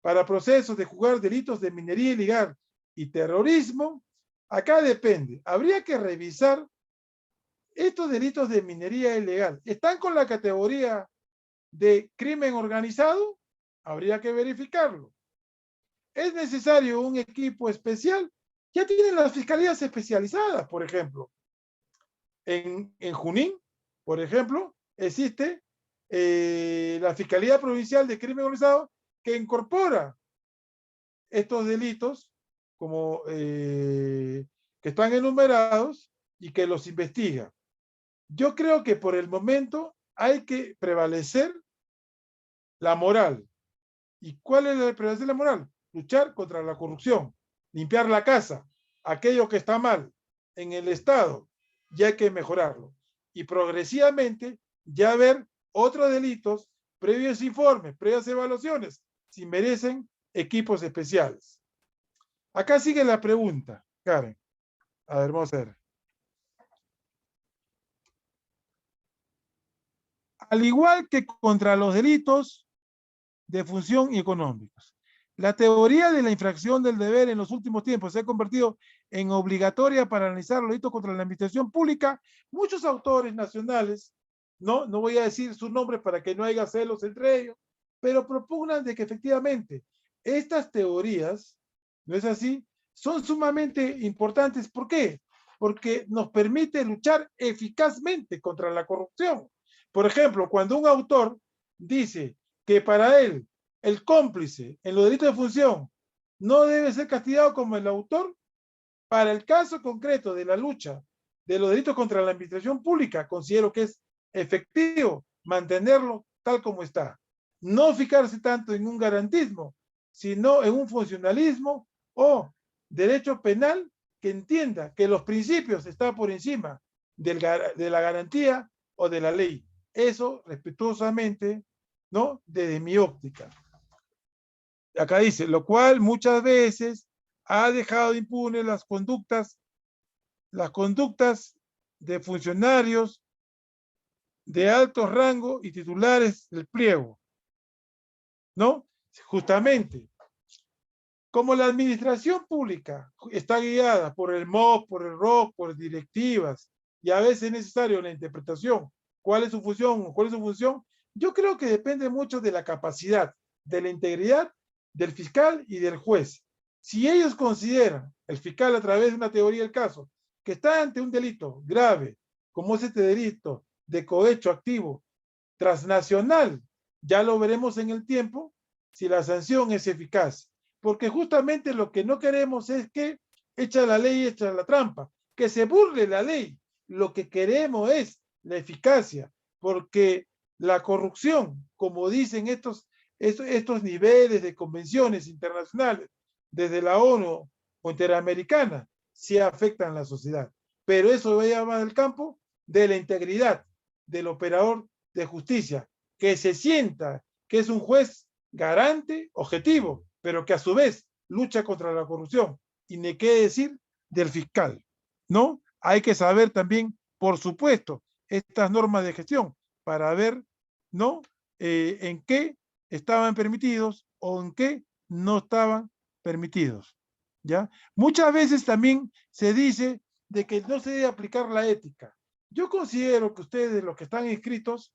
para procesos de juzgar delitos de minería ilegal y terrorismo? Acá depende. Habría que revisar estos delitos de minería ilegal. ¿Están con la categoría de crimen organizado? Habría que verificarlo. ¿Es necesario un equipo especial? Ya tienen las fiscalías especializadas, por ejemplo. En Junín, por ejemplo, existe la Fiscalía Provincial de Crimen Organizado que incorpora estos delitos como que están enumerados y que los investiga. Yo creo que por el momento hay que prevalecer la moral. ¿Y cuál es la prevalecer la moral? Luchar contra la corrupción, limpiar la casa, aquello que está mal en el Estado, ya hay que mejorarlo. Y progresivamente ya ver otros delitos, previos informes, previas evaluaciones, si merecen equipos especiales. Acá sigue la pregunta, Karen. A ver, vamos a ver. Al igual que contra los delitos de función y económicos, la teoría de la infracción del deber en los últimos tiempos se ha convertido en obligatoria para analizar los delitos contra la administración pública. Muchos autores nacionales, no voy a decir sus nombres para que no haya celos entre ellos, pero propugnan de que efectivamente estas teorías, ¿no es así?, son sumamente importantes. ¿Por qué? Porque nos permite luchar eficazmente contra la corrupción. Por ejemplo, cuando un autor dice que para él el cómplice en los delitos de función no debe ser castigado como el autor, para el caso concreto de la lucha de los delitos contra la administración pública, considero que es efectivo mantenerlo tal como está. No fijarse tanto en un garantismo, sino en un funcionalismo o derecho penal que entienda que los principios están por encima de la garantía o de la ley. Eso respetuosamente, ¿no? Desde mi óptica. Acá dice, lo cual muchas veces ha dejado impunes las conductas de funcionarios de alto rango y titulares del pliego, ¿no? Justamente, como la administración pública está guiada por el MOP, por el ROC, por directivas, y a veces es necesario la interpretación, ¿cuál es su función? ¿Cuál es su función? Yo creo que depende mucho de la capacidad, de la integridad del fiscal y del juez. Si ellos consideran, el fiscal a través de una teoría del caso, que está ante un delito grave, como es este delito de cohecho activo transnacional, ya lo veremos en el tiempo, si la sanción es eficaz. Porque justamente lo que no queremos es que echa la ley, echa la trampa, que se burle la ley. Lo que queremos es la eficacia, porque la corrupción, como dicen estos niveles de convenciones internacionales, desde la ONU o interamericana, sí afectan a la sociedad. Pero eso va del campo de la integridad del operador de justicia, que se sienta que es un juez garante, objetivo, pero que a su vez lucha contra la corrupción. Y ni qué decir del fiscal, ¿no? Hay que saber también, por supuesto, estas normas de gestión para ver, ¿no? En qué estaban permitidos o en qué no estaban permitidos, ¿ya? Muchas veces también se dice de que no se debe aplicar la ética. Yo considero que ustedes, los que están inscritos,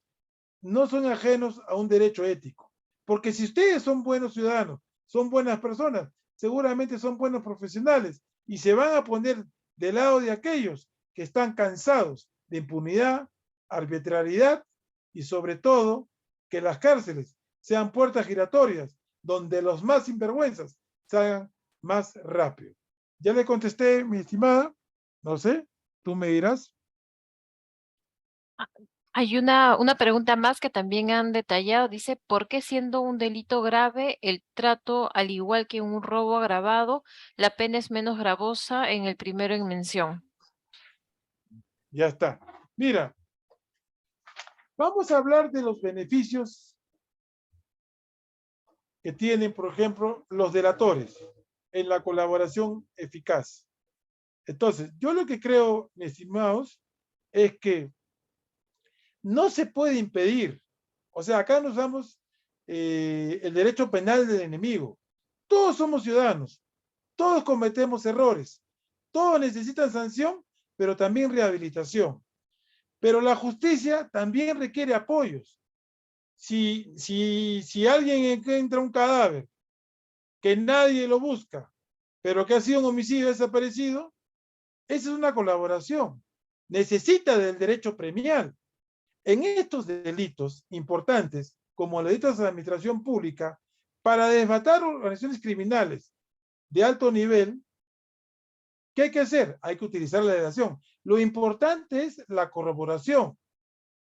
no son ajenos a un derecho ético. Porque si ustedes son buenos ciudadanos, son buenas personas, seguramente son buenos profesionales y se van a poner del lado de aquellos que están cansados de impunidad, arbitrariedad y sobre todo que las cárceles sean puertas giratorias donde los más sinvergüenzas salgan más rápido. Ya le contesté, mi estimada, no sé, tú me dirás. Hay una pregunta más que también han detallado. Dice, ¿por qué siendo un delito grave el trato, al igual que un robo agravado, la pena es menos gravosa en el primero en mención? Ya está. Mira, vamos a hablar de los beneficios que tienen, por ejemplo, los delatores en la colaboración eficaz. Entonces, yo lo que creo, mis estimados, es que no se puede impedir. O sea, acá nos damos el derecho penal del enemigo. Todos somos ciudadanos, todos cometemos errores, todos necesitan sanción, pero también rehabilitación. Pero la justicia también requiere apoyos. Si alguien encuentra un cadáver que nadie lo busca, pero que ha sido un homicidio desaparecido, esa es una colaboración. Necesita del derecho premial. En estos delitos importantes, como los delitos de la administración pública, para desbatar organizaciones criminales de alto nivel, ¿qué hay que hacer? Hay que utilizar la delación. Lo importante es la corroboración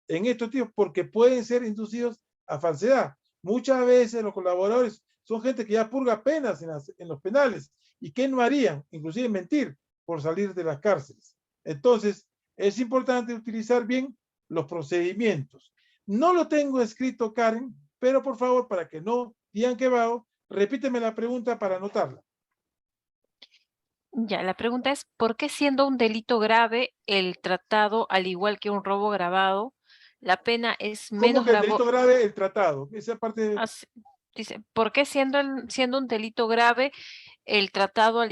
en estos tipos, porque pueden ser inducidos a falsedad. Muchas veces los colaboradores son gente que ya purga penas en los penales. ¿Y qué no harían? Inclusive mentir por salir de las cárceles. Entonces, es importante utilizar bien los procedimientos. No lo tengo escrito, Karen, pero por favor, para que no digan que va, repíteme la pregunta para anotarla. Ya, la pregunta es, ¿por qué siendo un delito grave el tratado, al igual que un robo agravado, la pena es ¿Cómo menos que el delito gravosa? grave, el tratado? Esa parte, Dice, ¿por qué siendo un delito grave el tratado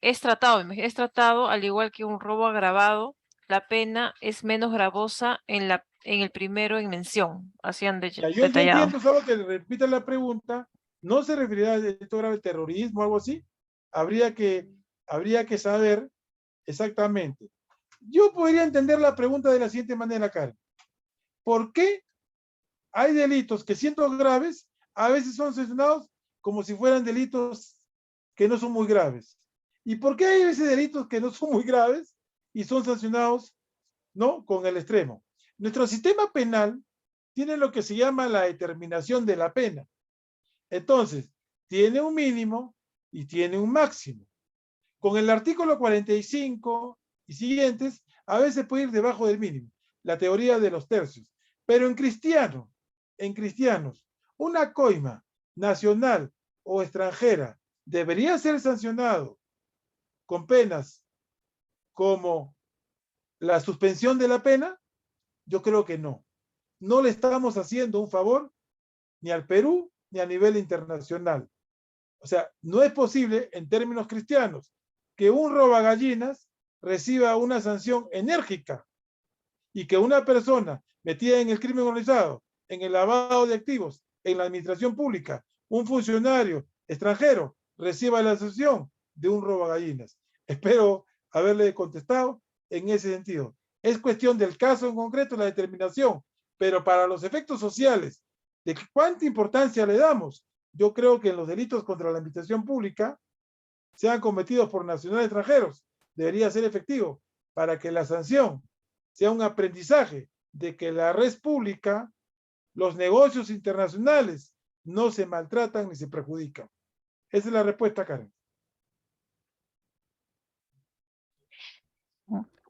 es tratado, es tratado al igual que un robo agravado, la pena es menos gravosa en el primero en mención? Así han ya, yo detallado. entiendo, solo que repita la pregunta, ¿no se referirá al delito grave terrorismo o algo así? Habría que, habría que saber exactamente. Yo podría entender la pregunta de la siguiente manera, Karen. ¿Por qué hay delitos que siendo graves, a veces son sancionados como si fueran delitos que no son muy graves? ¿Y por qué hay veces delitos que no son muy graves y son sancionados, ¿no? Con el extremo. Nuestro sistema penal tiene lo que se llama la determinación de la pena. Entonces, tiene un mínimo y tiene un máximo. Con el artículo 45 y siguientes, a veces puede ir debajo del mínimo, la teoría de los tercios. Pero en cristianos, una coima nacional o extranjera debería ser sancionado con penas como la suspensión de la pena. Yo creo que no. No le estamos haciendo un favor ni al Perú ni a nivel internacional. O sea, no es posible en términos cristianos que un robagallinas reciba una sanción enérgica y que una persona metida en el crimen organizado, en el lavado de activos, en la administración pública, un funcionario extranjero, reciba la sanción de un robagallinas. Espero haberle contestado en ese sentido. Es cuestión del caso en concreto, la determinación, pero para los efectos sociales, de cuánta importancia le damos, yo creo que en los delitos contra la administración pública, sean cometidos por nacionales extranjeros, debería ser efectivo para que la sanción sea un aprendizaje de que la red pública, los negocios internacionales, no se maltratan ni se perjudican. Esa es la respuesta, Karen.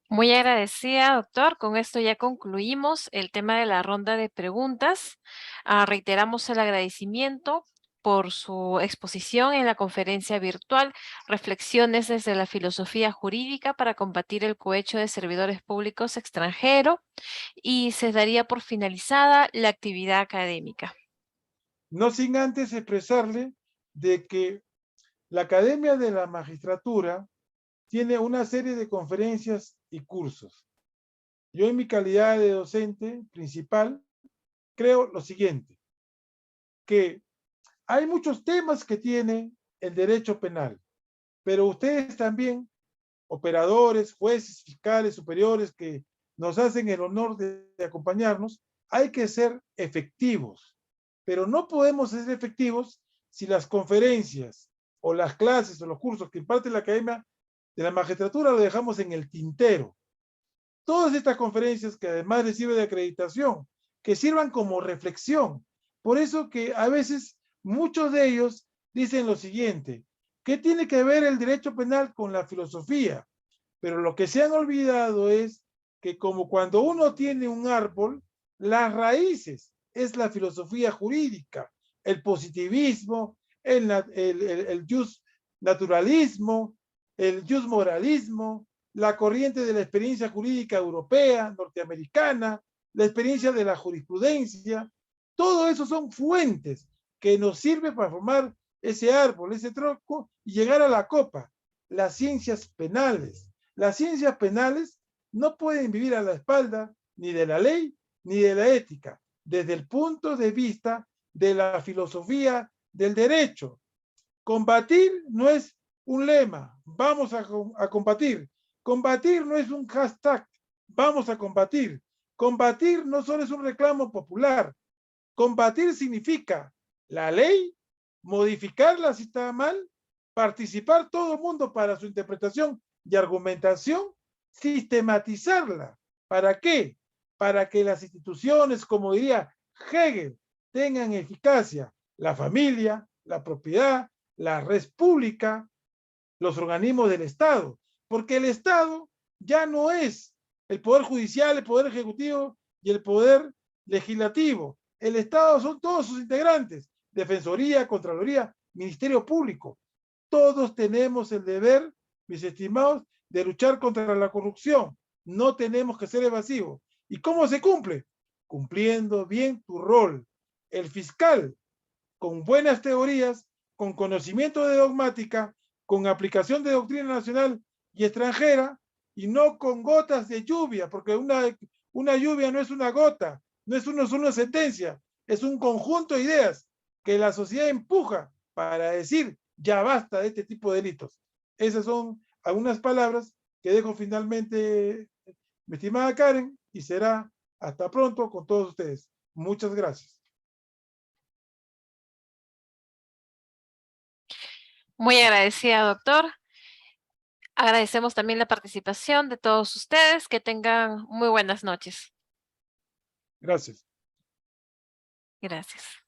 Muy agradecida, doctor. Con esto ya concluimos el tema de la ronda de preguntas. Reiteramos el agradecimiento por su exposición en la conferencia virtual Reflexiones desde la filosofía jurídica para combatir el cohecho de servidores públicos extranjeros, y se daría por finalizada la actividad académica. No sin antes expresarle de que la Academia de la Magistratura tiene una serie de conferencias y cursos. Yo en mi calidad de docente principal creo lo siguiente, que hay muchos temas que tiene el derecho penal, pero ustedes también, operadores, jueces, fiscales, superiores que nos hacen el honor de acompañarnos, hay que ser efectivos, pero no podemos ser efectivos si las conferencias o las clases o los cursos que imparte la Academia de la Magistratura lo dejamos en el tintero. Todas estas conferencias que además reciben de acreditación, que sirvan como reflexión. Por eso que a veces muchos de ellos dicen lo siguiente, ¿qué tiene que ver el derecho penal con la filosofía? Pero lo que se han olvidado es que como cuando uno tiene un árbol, las raíces es la filosofía jurídica, el positivismo, el just naturalismo, el just moralismo, la corriente de la experiencia jurídica europea, norteamericana, la experiencia de la jurisprudencia. Todo eso son fuentes que nos sirven para formar ese árbol, ese tronco y llegar a la copa, las ciencias penales. Las ciencias penales no pueden vivir a la espalda ni de la ley ni de la ética, desde el punto de vista de la filosofía del derecho. Combatir no es un lema, vamos a combatir. Combatir no es un hashtag, vamos a combatir. Combatir no solo es un reclamo popular. Combatir significa la ley, modificarla si está mal, participar todo el mundo para su interpretación y argumentación, sistematizarla. ¿Para qué? Para que las instituciones, como diría Hegel, tengan eficacia. La familia, la propiedad, la red pública, los organismos del Estado. Porque el Estado ya no es el Poder Judicial, el Poder Ejecutivo y el Poder Legislativo. El Estado son todos sus integrantes. Defensoría, Contraloría, Ministerio Público. Todos tenemos el deber, mis estimados, de luchar contra la corrupción. No tenemos que ser evasivos. ¿Y cómo se cumple? Cumpliendo bien tu rol. El fiscal, con buenas teorías, con conocimiento de dogmática, con aplicación de doctrina nacional y extranjera, y no con gotas de lluvia, porque una lluvia no es una gota, no es una sentencia, es un conjunto de ideas que la sociedad empuja para decir, ya basta de este tipo de delitos. Esas son algunas palabras que dejo finalmente, mi estimada Karen, y será hasta pronto con todos ustedes. Muchas gracias. Muy agradecida, doctor. Agradecemos también la participación de todos ustedes. Que tengan muy buenas noches. Gracias. Gracias.